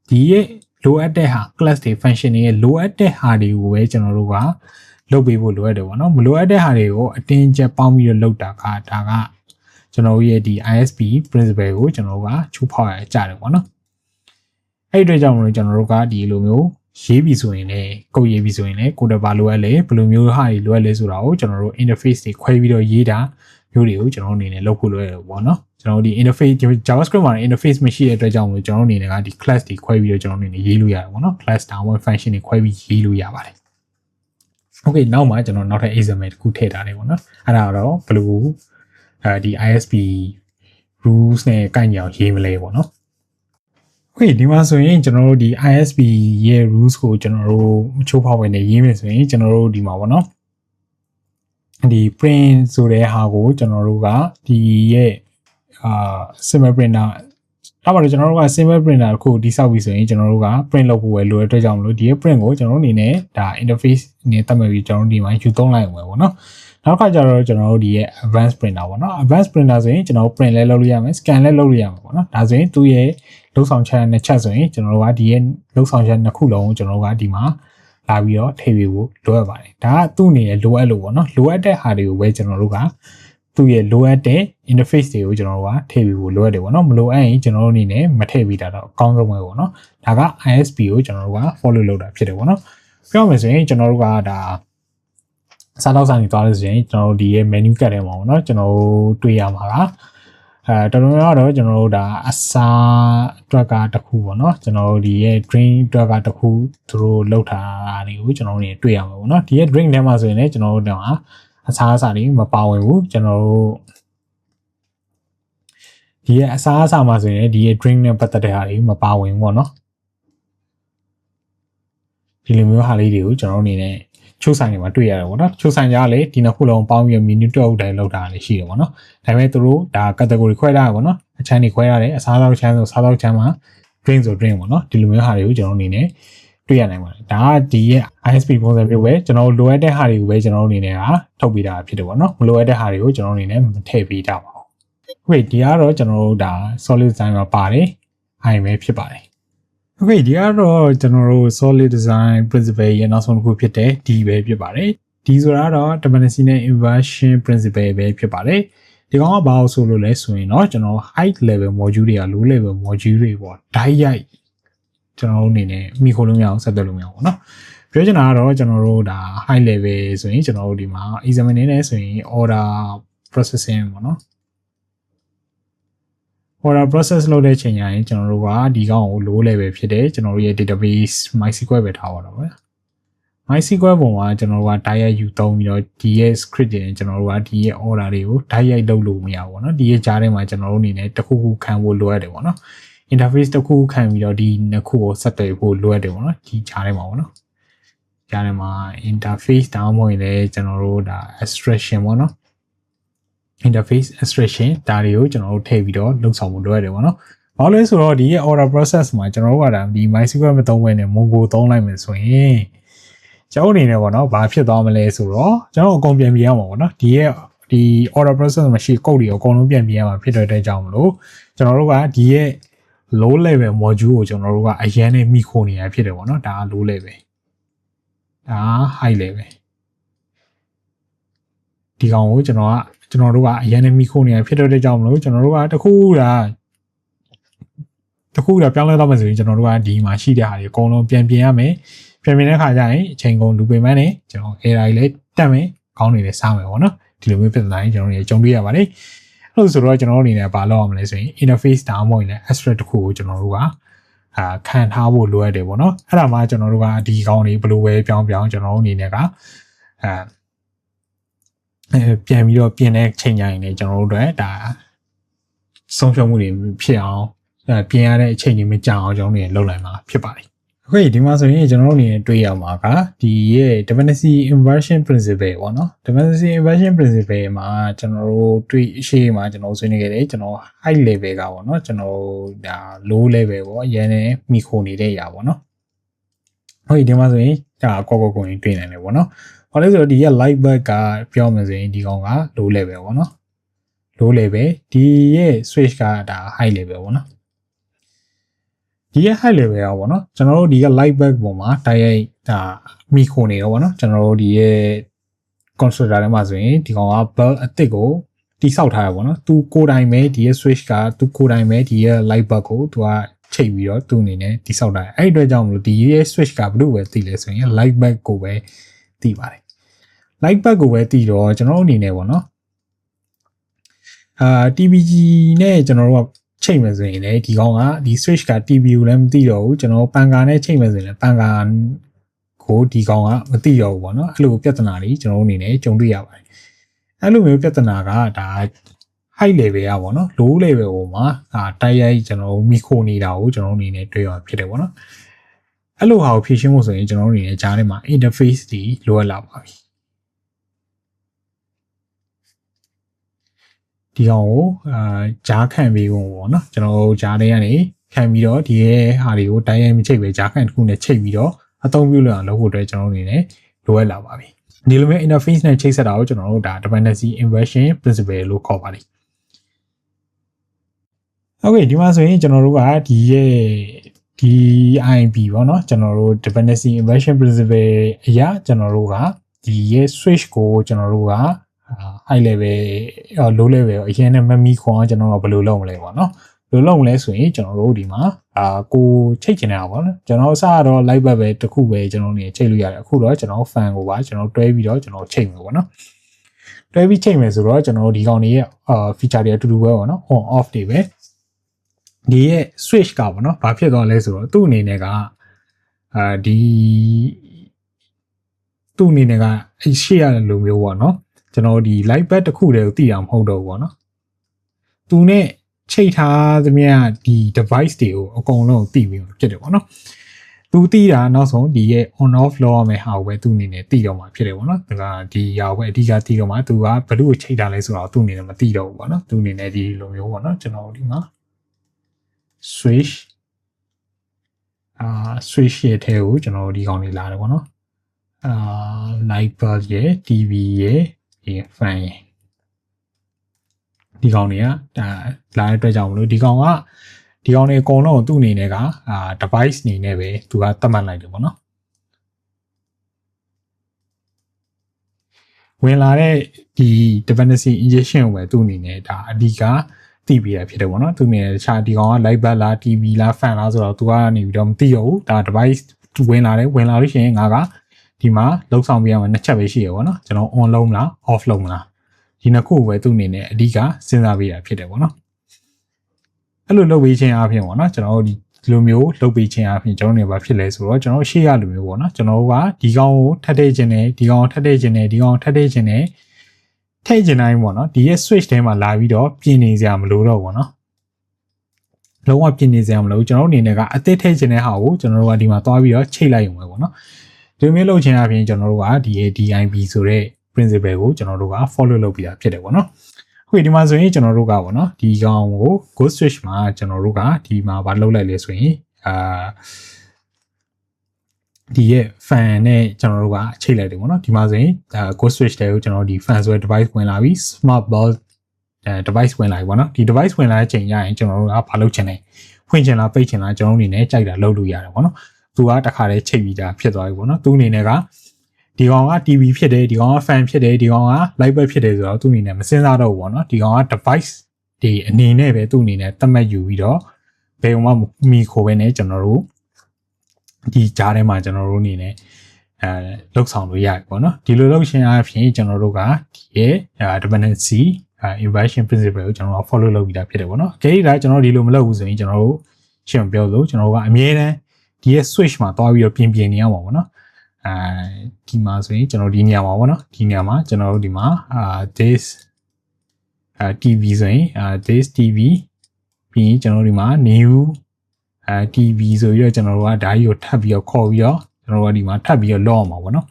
့ဒီရဲ့လိုအပ်တဲ့ဟာ class တွေ function တွေရဲ့လိုအပ်တဲ့ဟာတွေကိုပဲကျွန်တော်တို့ကလုပ်ပေးဖို့လိုအပ်တယ်ပေါ့နော်မလိုအပ်တဲ့ဟာတွေကိုအတင်းကျပ်ပေါင်းပြီးတော့လုပ်တာကဒါကကျွန်တော်ရဲ့ဒီ ISP principle ကိုကျွန်တော်တို့ကချိုးဖောက်ရကြတယ်ပေါ့နော်အဲ့ဒီအတွက်ကြောင့်မလို့ကျွန်တော်တို့ကဒီလိုမျိုးရေးပြီးဆိုရင်လည်းကုတ်ရေးပြီးဆိုရင်လည်းကိုယ်တပါလိုအပ်လေဘယ်လိုမျိုးဟာတွေလိုအပ်လဲဆိုတာကိုကျွန်တော်တို့ interface တွေခွဲပြီးတော့ရေးတာမျိုးတွေကိုကျွန်တော်အနေနဲ့လုပ်ဖို့လိုရတယ်ပေါ့နော်ကျွန်တော်ဒီ interface JavaScript မှာ interface မရှိတဲ့အတွက်ကြောင့်မလို့ကျွန်တော်အနေနဲ့ကဒီ class တွေခွဲပြီးတော့ကျွန်တော်အနေနဲ့ရေးလို့ရတယ်ပေါ့နော် class download function တွေခွဲပြီးရေးလို့ရပါတယ် okay နောက်မှာကျွန်တော်နောက်ထပ် example တစ်ခုထည့်ထားတယ်ပေါ့နော်အဲ့ဒါတော့ဘယ်လိုဒီ ISP rules နဲ့ကိုက်ညီအောင်ရေးမလဲပေါ့နော် okay ဒီမှာဆိုရင်ကျွန်တော်တို့ဒီ ISP ရဲ့ rules ကိုကျွန်တော်တို့ချိုးဖောက်ဝင်နေရေးမယ်ဆိုရင်ကျွန်တော်တို့ဒီမှာပေါ့နော်ဒီ print ဆိုတဲ့ဟာကိုကျွန်တော်တို့ကဒီရဲ့simple printer အဲ့ပါတော့ကျွန်တော်တို့က simple printer ကိုတိစောက်ပြီးဆိုရင်ကျွန်တော်တို့က print လုပ်ဖို့ပဲလိုတဲ့အတွက်ကြောင့်မလို့ဒီရဲ့ print ကိုကျွန်တော်တို့အနေနဲ့ဒါ interface နဲ့တတ်မှတ်ပြီးကျွန်တော်တို့ဒီမှာယူသုံးလိုက်အောင်ပဲပေါ့နော်နောက်ခါကျတော့ကျွန်တော်တို့ဒီရဲ့ advanced printer ပေါ့နော် advanced printer ဆိုရင်ကျွန်တော်တို့ print လဲလုပ်လို့ရမယ် scan လဲလုပ်လို့ရမှာပေါ့နော်ဒါဆိုရင်သူ့ရဲ့လုပ်ဆောင်ချက်နဲ့ချက်ဆိုရင်ကျွန်တော်တို့ကဒီရဲ့လုပ်ဆောင်ချက်နှစ်ခုလုံးကိုကျွန်တော်တို့ကဒီမှာလာပြီးတော့ထည့်ပေးဖို့လိုအပ်ပါတယ်ဒါကသူ့အနေနဲ့လိုအပ်လို့ပေါ့နော်လိုအပ်တဲ့ဟာတွေကိုပဲကျွန်တော်တို့ကသူ့ရဲ့လိုအပ်တဲ့ interface တွေကိုကျွန်တော်တို့ကထည့်ပေးဖို့လိုအပ်တယ်ပေါ့နော်မလိုအပ်ရင်ကျွန်တော်တို့အနေနဲ့မထည့်ပေးတာတော့အကောင်းဆုံးပဲပေါ့နော်ဒါက ISP ကိုကျွန်တော်တို့က follow လုပ်တာဖြစ်တယ်ပေါ့နော်ပြောမယ်ဆိုရင်ကျွန်တော်တို့ကဒါစားတော့ဆိုင်သွားလို့ဆိုရင်ကျွန်တော်တို့ဒီရဲ့ menu ကတ်ထဲမှာပေါ့နော်ကျွန်တော်တို့တွေ့ရမှာလားတော်တော်များတော့ကျွန်တော်တို့ဒါအစားအတွက်ကတစ်ခုပေါ့နော်ကျွန်တော်တို့ဒီရဲ့ drink အတွက်ကတစ်ခုသူတို့လောက်တာတွေကိုကျွန်တော်တို့တွေ့ရမှာပေါ့နော်ဒီရဲ့ drink ထဲမှာဆိုရင်လည်းကျွန်တော်တို့တော့အစားအစာတွေမပါဝင်ဘူးကျွန်တော်တို့ဒီရဲ့အစားအစာမှာဆိုရင်ဒီရဲ့ drink နဲ့ပတ်သက်တဲ့ဟာတွေမပါဝင်ဘူးပေါ့နော်ဒီလိုမျိုးဟာလေးတွေကိုကျွန်တော်တို့အနေနဲ့ချိုးဆိုင်တွေမှာတွေ့ရတယ်ပေါ့နော်ချိုးဆိုင်ကြလေဒီနှစ်ခုလုံးပေါင်းပြီး menu တစ်အုပ်တိုင်းလောက်တာလည်းရှိတယ်ပေါ့နော်ဒါပေမဲ့သူတို့ဒါ category ခွဲထားရပေါ့နော်အချမ်းတွေခွဲရတယ်အစားသောက်ချမ်းဆိုစားသောက်ချမ်းမှာ drink ဆို drink ပေါ့နော်ဒီလိုမျိုးဟာတွေကိုကျွန်တော်အနေနဲ့တွေ့ရနိုင်ပါတယ်ဒါကဒီရဲ့ ISP ပုံစံမျိုးပဲကျွန်တော်လိုအပ်တဲ့ဟာတွေကိုပဲကျွန်တော်အနေနဲ့ကထုတ်ပေးတာဖြစ်တယ်ပေါ့နော်မလိုအပ်တဲ့ဟာတွေကိုကျွန်တော်အနေနဲ့မထည့်ပေးကြပါဘူးဟုတ်ပြီဒီကတော့ကျွန်တော်တို့ဒါ solid design မှာပါတယ်အဲ့ပဲဖြစ်ပါတယ်Okay ဒီကတော့ကျွန်တော်တို့ solid design principle ရဲ့နောက်ဆုံးတစ်ခုဖြစ်တဲ့ဒီပဲဖြစ်ပါတယ်ဒီဆိုတာတော့ dependency နဲ့ inversion principle ပဲဖြစ်ပါတယ်ဒီကောင်ကဘာလို့ဆိုလို့လဲဆိုရင်တော့ကျွန်တော် high level module တွေက low level module တွေပေါ့ဓာတ်ရိုက်ကျွန်တော်တို့အနေနဲ့မိခိုးလို့မရအောင်ဆက်သွယ်လို့မရအောင်ပေါ့နော်ပြောချင်တာကတော့ကျွန်တော်တို့ဒါ high level ဆိုရင်ကျွန်တော်တို့ဒီမှာ examine နဲ့ဆိုရင် order processing ပေါ့နော်order process လုပ်တဲ့ချိန်တိုင်းကျွန်တော်တို့ကဒီကောင်ကို low level ဖြစ်တယ်ကျွန်တော်တို့ရဲ့ database MySQL ပဲထားပါတော့ဗျာ MySQL ပုံမှာကျွန်တော်တို့က direct ယူသုံးပြီးတော့ဒီရဲ့ script တွေကျွန်တော်တို့ကဒီရဲ့ order တွေကို direct လုပ်လို့မရဘူးပေါ့နော်ဒီရဲ့ကြားထဲမှာကျွန်တော်တို့အနေနဲ့တစ်ခုခုခံဖို့လိုရတယ်ပေါ့နော် interface တစ်ခုခံပြီးတော့ဒီနှစ်ခုကိုဆက်သွယ်ဖို့လိုရတယ်ပေါ့နော်ဒီကြားထဲမှာပေါ့နော်ကြားထဲမှာ interface တောင်းဖို့ရင်လည်းကျွန်တော်တို့ဒါ abstraction ပေါ့နော်interface abstraction ဒါတွေကိုကျွန်တော်တို့ထည့်ပြီးတော့လုပ်ဆောင်ဖို့လိုရတယ်ပေါ့နော်။ဘာလို့လဲဆိုတော့ဒီရဲ့ order process မှာကျွန်တော်တို့ကဒါဒီ MySQL မသုံးဘဲနဲ့ Mongo သုံးလိုက်မယ်ဆိုရင်ကျွန်တော်အနေနဲ့ပေါ့နော်ဘာဖြစ်သွားမလဲဆိုတော့ကျွန်တော်အကုန်ပြန်ပြရမှာပေါ့နော်ဒီရဲ့ဒီ order process မှာရှိ code တွေအကုန်လုံးပြန်ပြရမှာဖြစ်တဲ့အကြောင်းမလို့ကျွန်တော်တို့ကဒီရဲ့ low level module ကိုကျွန်တော်တို့ကအရင်နဲ့မိခိုးနေရဖြစ်တယ်ပေါ့နော်ဒါက low level ဒါ high level ဒီကောင်ကိုကျွန်တော်တို့ကအရင်နဲ့မိခိုးနေရဖြစ်တဲ့အကြောင်းမလို့ကျွန်တော်တို့ကတခုပြောင်းလဲတော့မှဆိုရင်ကျွန်တော်တို့ကဒီမှာရှိတဲ့ဟာတွေအကုန်လုံးပြန်ပြင်ရမယ်ပြန်ပြင်တဲ့ခါကျရင်အချိန်ကုန်လူပင်မနဲ့ကျွန်တော် error တွေလည်းတက်မယ်ခေါင်းတွေလည်းစားမယ်ပေါ့နော်ဒီလိုမျိုးပြဿနာတွေကျွန်တော်တို့ကြုံတွေ့ရပါတယ်အဲ့လိုဆိုတော့ကျွန်တော်တို့အနေနဲ့ဘာလုပ်အောင်မလဲဆိုရင် interface တောင်းဖို့ရင်လည်း abstract တစ်ခုကိုကျွန်တော်တို့ကခံထားဖို့လိုအပ်တယ်ပေါ့နော်အဲ့ဒါမှကျွန်တော်တို့ကဒီခေါင်းတွေဘယ်လိုပဲပြောင်းကျွန်တော်တို့အနေနဲ့ကပြန်ပြီးတော့ပြင်တဲ့ချိန်တိုင်းနဲ့ကျွန်တော်တို့အတွက်ဒါဆုံးရှုံးမှုတွေဖြစ်အောင်ပြင်ရတဲ့အချိန်တွေမကြောက်အောင်ကျွန်တော်တို့လုပ်နိုင်မှာဖြစ်ပါတယ် Okay ဒီမှာဆိုရင်ကျွန်တော်တို့အနေနဲ့တွေ့ရမှာကဒီရဲ့ dependency inversion principle ပေါ့နော် dependency inversion principle မှာကျွန်တော်တို့တွေ့အရှိမှာကျွန်တော်ဆွေးနွေးခဲ့တယ်ကျွန်တော် high level ကပေါ့နော်ကျွန်တော်ဒါ low level ပေါ့ရန်နေမိခိုနေတဲ့ຢာပေါ့နော်ဟုတ်ဒီမှာဆိုရင်ဒါကောကိုရင်တွေ့နိုင်တယ်ပေါ့နော်ဘာလဲဆိုတော့ဒီရဲ့ light bulb ကပြောမှဆိုရင်ဒီကောင်က low level ပေါ့နော် low level ဒီရဲ့ switch ကဒါ high level ပေါ့နော်ဒီရဲ့ high level ရောပေါ့နော်ကျွန်တော်တို့ဒီက light bulb ပေါ်မှာတိုက်ရိုက်ဒါမိခိုနေရောပေါ့နော်ကျွန်တော်တို့ဒီရဲ့ constructor ထဲမှာဆိုရင်ဒီကောင်က bulb အသစ်ကိုတိဆောက်ထားရပေါ့နော်သူကိုယ်တိုင်ပဲဒီရဲ့ switch ကသူကိုယ်တိုင်ပဲဒီရဲ့ light bulb ကိုသူကချိတ်ပြီးတော့သူ့အနေနဲ့တိဆောက်တာအဲ့ဒီအတွက်ကြောင့်မလို့ဒီရဲ့ switch ကဘယ်လိုပဲသိလဲဆိုရင် light bulb ကိုပဲသိပါတယ် light bulb ကိုပဲသိတော့ကျွန်တော်တို့အနေနဲ့ပေါ့နော်TBG နဲ့ကျွန်တော်တို့ကချိတ်မယ်ဆိုရင်လည်းဒီကောင်ကဒီ switch က TBU လည်းမသိတော့ဘူးကျွန်တော်ပန်ကာနဲ့ချိတ်မယ်ဆိုရင်လည်းပန်ကာကိုဒီကောင်ကမသိတော့ဘူးပေါ့နော်အဲ့လိုပြဿနာတွေကျွန်တော်တို့အနေနဲ့ကြုံတွေ့ရပါတယ်အဲ့လိုမျိုးပြဿနာကဒါ high level อ่ะပေါ့နော် low level ပေါ်မှာတိုက်ရိုက်ကျွန်တော်တို့မိခိုနေတာကိုကျွန်တော်တို့အနေနဲ့တွေ့ရဖြစ်တယ်ပေါ့နော်အဲ့လိုဟာကိုဖြည့်ရှင်းဖို့ဆိုရင်ကျွန်တော်တို့အနေနဲ့ကြားထဲမှာ interface တွေလိုအပ်လာပါပြီဒီကောင်ကိုကြားခံပြီးဖို့ပေါ့နော်ကျွန်တော်ကြားထဲကနေခံပြီးတော့ဒီရဲ့ဟာတွေကိုတိုက်ရိုက်မချိတ်ပဲကြားခံတစ်ခုနဲ့ချိတ်ပြီးတော့အသုံးပြုလို့အောင်လုပ်ဖို့အတွက်ကျွန်တော်တို့အနေနဲ့လိုအပ်လာပါပြီဒီလိုမျိုး interface နဲ့ချိတ်ဆက်တာကိုကျွန်တော်တို့ဒါ dependency inversion principle လို့ခေါ်ပါတယ်Okay ဒီမှာဆိုရင်ကျွန်တော်တို့ကဒီရဲ့ DIP ပေါ့နော်ကျွန်တော်တို့ dependency inversion principle အရာကျွန်တော်တို့ကဒီရဲ့ switch ကိုကျွန်တော်တို့ကhigh level low level အရင်နဲ့မမီခွန်ကျွန်တော်တို့ဘယ်လိုလုပ်မလဲပေါ့နော်ဘယ်လိုလုပ်မလဲဆိုရင်ကျွန်တော်တို့ဒီမှာကိုချိတ်ချင်တာပေါ့နော်ကျွန်တော်စတော့ light bulb ပဲတစ်ခုပဲကျွန်တော်နေချိတ်လို့ရတယ်အခုတော့ကျွန်တော် fan ကိုပါကျွန်တော်တွဲပြီးတော့ကျွန်တော်ချိတ်မယ်ပေါ့နော်တွဲပြီးချိတ်မယ်ဆိုတော့ကျွန်တော်ဒီကောင်တွေရဲ့feature တွေအတူတူပဲပေါ့နော် on off တွေပဲဒီရဲ့ switch ကပေါ့နော်ဘာဖြစ်သွားလဲဆိုတော့သူ့အနေနဲ့ကဒီသူ့အနေနဲ့ကအဲ့ရှေ့ရတဲ့လိုမျိုးပေါ့နော်ကျွန်တော်ဒီ light bulb တစ်ခုတည်းကိုသိတာမဟုတ်တော့ဘူးပေါ့နော်သူနဲ့ချိတ်ထားသမျှဒီ device တွေကိုအကုန်လုံးသိပြီးဖြစ်တယ်ပေါ့နော်သူသိတာနောက်ဆုံးဒီရဲ့ on off လုပ်ရမယ့်ဟာကိုပဲသူ့အနေနဲ့သိတော့မှာဖြစ်တယ်ပေါ့နော်ဒါကဒီဟာကိုပဲအဓိကသိတော့မှာသူကဘယ်လိုချိတ်ထားလဲဆိုတော့သူ့အနေနဲ့မသိတော့ဘူးပေါ့နော်သူ့အနေနဲ့ဒီလိုမျိုးပေါ့နော်ကျွန်တော်ဒီမှာ switch switch ရဲ့ထဲကိုကျွန်တော်ဒီကောင်လေးလာတယ်ပေါ့နော်light bulb ရဲ့ TV ရဲ့ဒီ fan ရဲ့ဒီကောင်တွေကဒါလာတဲ့အတွက်ကြောင့်မလို့ဒီကောင်တွေအကုန်လုံးသူ့အနေနဲ့ကdevice အနေနဲ့ပဲသူကသတ်မှတ်လိုက်တယ်ပေါ့နော်ဝင်လာတဲ့ဒီ dependency injection ကိုပဲသူ့အနေနဲ့ဒါအဓိကသိပြီးရဖြစ်တယ်ပေါ့နော်သူအနေနဲ့တခြားဒီကောင်က light bulb လား TV လား fan လားဆိုတော့သူကနေပြီးတော့မသိရဘူးဒါ device ဝင်လာလို့ရှိရင်ငါကဒီမှာလောက်ဆောင်ပြရမှာနှစ်ချက်ပဲရှိရပေါ့နော်ကျွန်တော် on လုံးမလား off လုံးမလားဒီနှစ်ခုပဲသူ့အနေနဲ့အဓိကစဉ်းစားပေးတာဖြစ်တယ်ပေါ့နော်အဲ့လိုလုပ်ပေးခြင်းအပြင်ပေါ့နော်ကျွန်တော်တို့ဒီလိုမျိုးလုပ်ပေးခြင်းအပြင်ကျွန်တော်တို့နေဘာဖြစ်လဲဆိုတော့ကျွန်တော်ရှေ့ရလိုမျိုးပေါ့နော်ကျွန်တော်တို့ကဒီကောင်ကိုထပ်ထည့်ခြင်းနဲ့ဒီကောင်ထပ်ထည့်ခြင်းနဲ့ဒီကောင်ထပ်ထည့်ခြင်းနဲ့ထည့်ခြင်းတိုင်းပေါ့နော်ဒီရဲ့ switch ထဲမှာလာပြီးတော့ပြင်နေစရာမလိုတော့ဘူးနော်လုံးဝပြင်နေစရာမလိုကျွန်တော်တို့အနေနဲ့ကအသစ်ထည့်ခြင်းတဲ့ဟာကိုကျွန်တော်တို့ကဒီမှာသွားပြီးတော့ချိတ်လိုက်ရုံပဲပေါ့နော်ဒီလိုမျိုးလုပ်ခြင်းအပြင်ကျွန်တော်တို့ကဒီ DIP ဆိုတဲ့ principle ကိုကျွန်တော်တို့က follow လုပ်ပြီးတာဖြစ်တယ်ပေါ့နော်ဟုတ်ဒီမှာဆိုရင်ကျွန်တော်တို့ကပေါ့နော်ဒီကောင်ကို ghost switch မှာကျွန်တော်တို့ကဒီမှာဘာလုပ်လိုက်လဲဆိုရင်ဒီရဲ့ fan နဲ့ကျွန်တော်တို့ကချိတ်လိုက်တယ်ပေါ့နော်ဒီမှာဆိုရင်ghost switch တွေကိုကျွန်တော်ဒီ fan ဆိုတဲ့ device ဝင်လာပြီး smart bulb device ဝင်လာပြီပေါ့နော်ဒီ device ဝင်လာတဲ့အချိန်ကျရင်ကျွန်တော်တို့ကဘာလုပ်ချင်လဲဖွင့်ချင်လားပိတ်ချင်လားကျွန်တော်တို့အနေနဲ့ကြိုက်တာလုပ်လို့ရတယ်ပေါ့နော်သူကတခါတည်းချိတ်ပြီးတာဖြစ်သွားပြီပေါ့နော်သူအနေနဲ့ကဒီကောင်က TV ဖြစ်တယ်ဒီကောင်က fan ဖြစ်တယ်ဒီကောင်က light bulb ဖြစ်တယ်ဆိုတော့သူအနေနဲ့မစဉ်းစားတော့ဘူးပေါ့နော်ဒီကောင်က device ဒီအနေနဲ့ပဲသူအနေနဲ့သတ်မှတ်ယူပြီးတော့ဘယ်မှမီခိုပဲနဲ့ကျွန်တော်တို့ဒီကြားထဲမှာကျွန်တော်တို့အနေနဲ့လောက်ဆောင်လို့ရတယ်ပေါ့နော်ဒီလိုလုပ်ရှင်အဖြစ်ကျွန်တော်တို့ကဒီရဲ့ dependency inversion principle ကိုကျွန်တော်တို့ follow လုပ်ပြီးတာဖြစ်တယ်ပေါ့နော်။ဒါကျွန်တော်ဒီလိုမလုပ်ဘူးဆိုရင်ကျွန်တော်တို့ရှင်းပြောလို့ကျွန်တော်တို့ကအမြဲတမ်းဒီရဲ့ switch မှာတွားပြီးတော့ပြင်နေရမှာပေါ့နော်။ဒီမှာဆိုရင်ကျွန်တော်ဒီနေရာမှာပေါ့နော်။ဒီနေရာမှာကျွန်တော်တို့ဒီမှာthis TV ဆိုရင်this TV ပြီးကျွန်တော်တို့ဒီမှာ new TV ဆိုပြီးတော့ကျွန်တော်တို့ကဓာတ်ကြီးကိုထပ်ပြီးတော့ခေါ်ပြီးတော့ကျွန်တော်တို့ကဒီမှာထပ်ပြီးတော့လော့အောင်ပါဗောနော်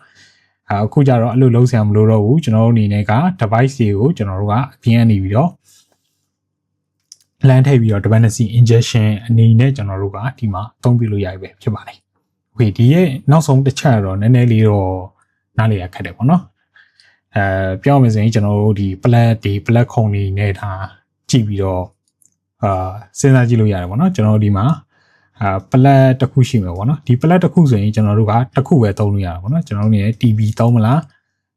အခုကျတော့အဲ့လိုလုံးဆရာမလို့တော့ဘူးကျွန်တော်တို့အနေနဲ့က device တွေကိုကျွန်တော်တို့ကအပြင်ကနေပြီးတော့လမ်းထိပ်ပြီးတော့ dependency injection အနေနဲ့ကျွန်တော်တို့ကဒီမှာသုံးပြလို့ရပြီပဲဖြစ်ပါတယ်။ Okay ဒီရဲ့နောက်ဆုံးတစ်ချက်တော့နည်းနည်းလေးတော့နားလည်ရခက်တယ်ပေါ့နော်။ပြောရမယ်ဆိုရင်ကျွန်တော်တို့ဒီ plug ခုံတွေနဲ့ဒါကြည့်ပြီးတော့စဉ်းစားကြည့်လို့ရတယ်ပေါ့နော်ကျွန်တော်တို့ဒီမှာplug တစ်ခုရှိမယ်ပေါ့နော်ဒီ plug တစ်ခုဆိုရင်ကျွန်တော်တို့ကတစ်ခုပဲသုံးလို့ရတာပေါ့နော်ကျွန်တော်တို့နေ TV သုံးမလား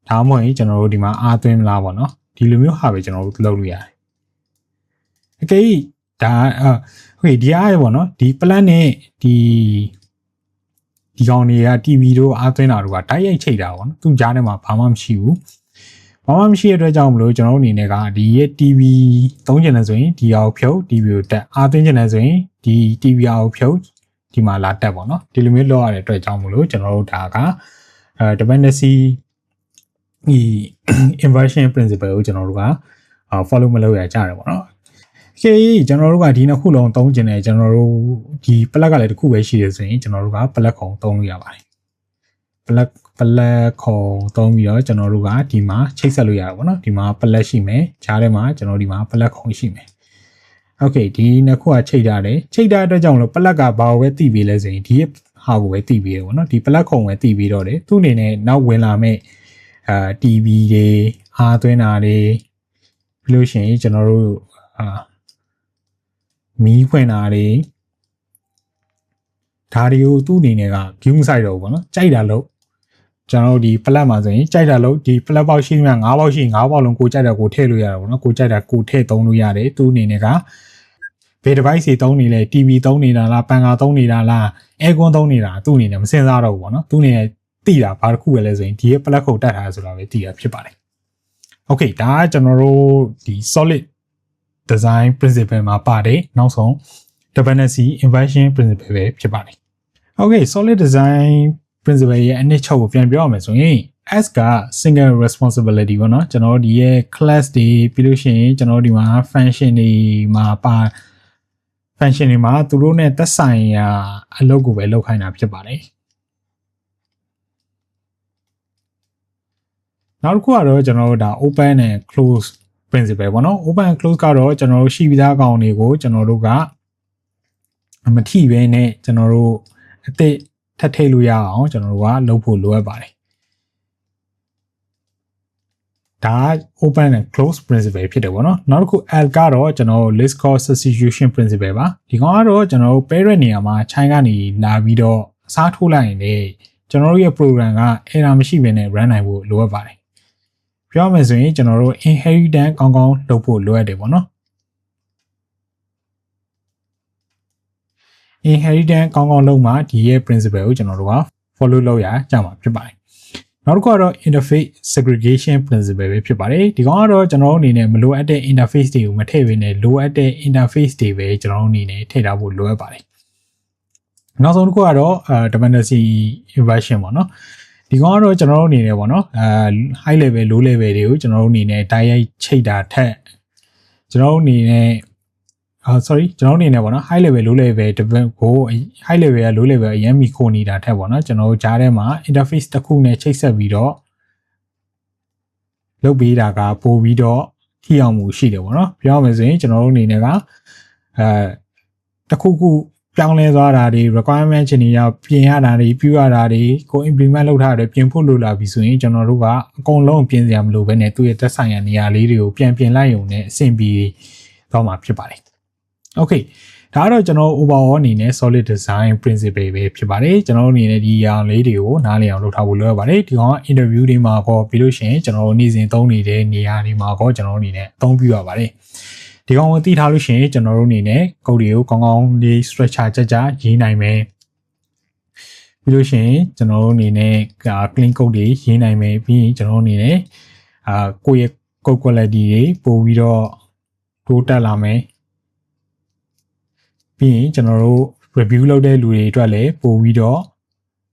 ဒါမှမဟုတ်ရင်ကျွန်တော်တို့ဒီမှာအားသွင်းမလားပေါ့နော်ဒီလိုမျိုးဟာပဲကျွန်တော်တို့လုပ်လို့ရတယ်။ Okay ဒါokay ဒီအားရပေါ့နော်ဒီ plug နဲ့ဒီကောင်တွေက TV တို့အားသွင်းတာတို့ကတိုက်ရိုက်ချိတ်တာပေါ့နော်သူကြားထဲမှာဘာမှမရှိဘူးဘာမှမရှိတဲ့အတွက်ကြောင့်မလို့ကျွန်တော်တို့အနေနဲ့ကဒီရဲ့ TV သုံးချင်တယ်ဆိုရင်ဒီအောင်ဖြုတ် TV ကိုတက်အားသွင်းချင်တယ်ဆိုရင်ဒီ TV အောင်ဖြုတ်ဒီမှာလာတက်ပေါ့နော်ဒီလိုမျိုးလောက်ရတဲ့အတွက်ကြောင့်မလို့ကျွန်တော်တို့ဒါကdependency inversion principle ကိုကျွန်တော်တို့ကfollow မလုပ်ရကြတယ်ပေါ့နော်ကျွန်တော်တို့ကဒီနှစ်ခုလုံးသုံးကျင်တယ်ကျွန်တော်တို့ဒီ plug ကလည်းတစ်ခုပဲရှိတယ်ဆိုရင်ကျွန်တော်တို့က plug ခုံသုံးလို့ရပါတယ် plug ခုံသုံးပြီးတော့ကျွန်တော်တို့ကဒီမှာချိတ်ဆက်လို့ရတယ်ပေါ့နော်ဒီမှာ plug ရှိမယ်ခြားထဲမှာကျွန်တော်ဒီမှာ plug ခုံရှိမယ် Okay ဒီနှစ်ခုကချိတ်ထားတယ်ချိတ်ထားတဲ့အတွက်ကြောင့်လို့ plug ကဘာကိုပဲတည်ပြီးလဲဆိုရင်ဒီဟာကိုပဲတည်ပြီးတယ်ပေါ့နော်ဒီ plug ခုံပဲတည်ပြီးတော့တယ်သူ့အနေနဲ့နောက်ဝင်လာမဲ့TV တွေအားသွင်းတာတွေပြီးလို့ရှိရင်ကျွန်တော်တို့မီးဖွင့်တာတွေဒါတွေကိုသူ့အနေနဲ့က view မဆိုင်တော့ဘူးပေါ့နော်ကြိုက်တာလို့ကျွန်တော်တို့ဒီ plug မှာဆိုရင်ကြိုက်တာလို့ဒီ plug ပေါက်ရှိမှ9ပေါက်ရှိ9ပေါက်လုံးကိုကြိုက်တာကိုထည့်လို့ရတယ်ပေါ့နော်ကိုကြိုက်တာကိုထည့်သုံးလို့ရတယ်သူ့အနေနဲ့ကဘယ် device တွေသုံးနေလဲ TV သုံးနေတာလားပန်ကာသုံးနေတာလား aircon သုံးနေတာသူ့အနေနဲ့မစင်စားတော့ဘူးပေါ့နော်သူ့အနေနဲ့သိတာဘာတစ်ခုပဲလဲဆိုရင်ဒီရဲ့ plug ကိုတက်ထားဆိုတာပဲသိတာဖြစ်ပါတယ် Okay ဒါကကျွန်တော်တို့ဒီ solid design principle မှာပါတယ်နောက်ဆုံး dependency inversion principle ပဲဖြစ်ပါတယ် Okay solid design principle ရဲ့အနှစ်ချုပ်ကိုပြန်ပြောရမယ်ဆိုရင် S က single responsibility ပေါ့နော်ကျွန်တော်တို့ဒီရဲ့ class တွေပြီးလို့ရှိရင်ကျွန်တော်တို့ဒီမှာ function တွေမှာfunction တွေမှာသူတို့ ਨੇ သက်ဆိုင်ရာအလုပ်ကိုပဲလုပ်ခိုင်းတာဖြစ်ပါတယ်နောက်တစ်ခုကတော့ကျွန်တော်တို့ဒါ open and close principle ပေါ့နော် open and close ကတော့ကျွန်တော်တို့ရှိပြီးသားကောင်တွေကိုကျွန်တော်တို့ကမထိဘဲနဲ့ကျွန်တော်တို့အသစ်ထပ်ထည့်လို့ရအောင်ကျွန်တော်တို့ကလုပ်ဖို့လိုအပ်ပါတယ်ဒါ open and close principle ဖြစ်တယ်ပေါ့နော်နောက်တစ်ခု L ကတော့ကျွန်တော်တို့ list call substitution principle ပါဒီကောင်ကတော့ကျွန်တော်တို့ parent နေရာမှာ chain ကနေလာပြီးတော့အစားထိုးလိုက်ရင်လေကျွန်တော်တို့ရဲ့ program က error မရှိဘဲနဲ့ run နိုင်ဖို့လိုအပ်ပါတယ်ပြောမယ်ဆိုရင်ကျွန်တော်တို့ inheritance ကောင်းကောင်းလုပ်ဖို့လိုအပ်တယ်ပေါ့နော် inheritance ကောင်းကောင်းလုပ်မှဒီရဲ့ principle ကိုကျွန်တော်တို့က follow လုပ်ရကြမှာဖြစ်ပါတယ်နောက်တစ်ခုကတော့ interface segregation principle ပဲဖြစ်ပါတယ်ဒီကောင်ကတော့ကျွန်တော်တို့အနေနဲ့မလိုအပ်တဲ့ interface တွေကိုမထည့်ဘဲနဲ့လိုအပ်တဲ့ interface တွေပဲကျွန်တော်တို့အနေနဲ့ထည့်ထားဖို့လိုအပ်ပါတယ်နောက်ဆုံးတစ်ခုကတော့dependency inversion ပေါ့နော်ဒီကောင်ကတော့ကျွန်တော်တို့အနေနဲ့ပေါ့နော်high level low level တွေကိုကျွန်တော်တို့အနေနဲ့တိုက်ရိုက်ချိတ်တာထက်ကျွန်တော်တို့အနေနဲ့ကျွန်တော်အနေနဲ့ပေါ့နော် high level low level ကို high level က low level အရင်မီခိုနေတာထက်ပေါ့နော်ကျွန်တော်တို့ကြားထဲမှာ interface တစ်ခုနဲ့ချိတ်ဆက်ပြီးတော့လုပ်ပေးတာကပို့ပြီးတော့ထိအောင်မှုရှိတယ်ပေါ့နော်ပြောရမယ်ဆိုရင်ကျွန်တော်တို့အနေနဲ့ကတစ်ခုခုပြောင်းလဲသွားတာတွေ requirement ချင်နေရောက်ပြင်ရတာတွေပြုရတာတွေကို implement လုပ်ထားတယ်ပြင်ဖို့လိုလာပြီဆိုရင်ကျွန်တော်တို့ကအကုန်လုံးပြင်စရာမလိုဘဲနဲ့သူ့ရဲ့သက်ဆိုင်ရာနေရာလေးတွေကိုပြင်လိုက်ရုံနဲ့အဆင်ပြေသွားမှာဖြစ်ပါတယ်Okay ဒါကတော့ကျွန်တော် overall အနေနဲ့ solid design principle ပဲဖြစ်ပါတယ်ကျွန်တော်အနေနဲ့ဒီအရာလေးတွေကိုနားလည်အောင်လုပ်ထားဖို့လိုရပါတယ်ဒီကောင်က interview တွေမှာကောပြီးလို့ရှိရင်ကျွန်တော်နေ့စဉ်သုံးနေတဲ့နေရာတွေမှာကောကျွန်တော်အနေနဲ့အသုံးပြုရပါတယ်ဒီကောင်ကိုသိထားလို့ရှိရင်ကျွန်တော်တို့အနေနဲ့ code တွေကိုကောင်းကောင်းလေး structure ကြရေးနိုင်မယ်ပြီးလို့ရှိရင်ကျွန်တော်တို့အနေနဲ့ clean code တွေရေးနိုင်မယ်ပြီးရင်ကျွန်တော်တို့အနေနဲ့ကိုယ့်ရဲ့ code quality တွေပို့ပြီးတော့တိုးတက်လာမယ်ပြီးရင်ကျွန်တော်တို့ review လုပ်တဲ့လူတွေအတွက်လည်းပို့ပြီးတော့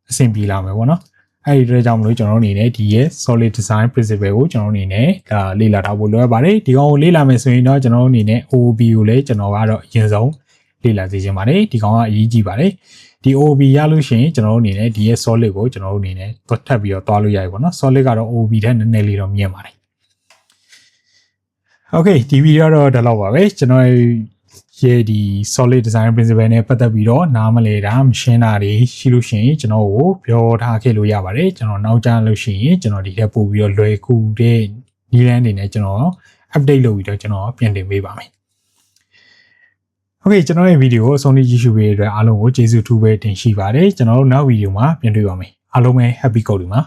အဆင်ပြေလာမယ်ပေါ့နော်အဲ့ဒီအတွက်ကြောင့်မလို့ကျွန်တော်တို့အနေနဲ့ဒီရဲ့ solid design principle ကိုကျွန်တော်တို့အနေနဲ့လေ့လာထားဖို့လိုအပ်ပါတယ်ဒီကောင်ကိုလေ့လာမယ်ဆိုရင်တော့ကျွန်တော်တို့အနေနဲ့ OOP ကိုလည်းကျွန်တော်ကတော့အရင်ဆုံး လေ့လာစေချင်ပါတယ်ဒီကောင်ကအရေးကြီးပါတယ်ဒီ OOB ရလို့ရှိရင်ကျွန်တော်တို့အနေနဲ့ဒီရဲ့ solid ကိုကျွန်တော်တို့အနေနဲ့ထပ်ပြီးတော့သွားလို့ရပြီပေါ့နော် solid ကတော့ OOB ထက်နည်းနည်းလေးတော့မြင်ပါတယ် Okay ဒီဗီဒီယိုတော့ဒီလောက်ပါပဲကျွန်တော်ရဲ့ဒီ solid design principle နဲ့ပတ်သက်ပြီးတော့နားမလဲတာမရှင်းတာတွေရှိလို့ရှိရင်ကျွန်တော်ကိုပြောထားခဲ့လို့ရပါတယ်ကျွန်တော်နောက်ကျလို့ရှိရင်ကျွန်တော်ဒီထက်ပို့ပြီးတော့လွယ်ကူတဲ့နည်းလမ်းတွေနဲ့ကျွန်တော် update လုပ်ပြီးတော့ကျွန်တော်ပြင်တင်ပေးပါမယ် Okay ကျွန်တော်ရဲ့ဗီဒီယိုကိုအဆုံးထိကြည့်ရှုပေးတဲ့အတွက်အားလုံးကိုကျေးဇူးထူးပဲတင်ရှိပါတယ်ကျွန်တော်တို့နောက်ဗီဒီယိုမှာပြန်တွေ့ပါမယ်အားလုံးပဲ happy coding ပါ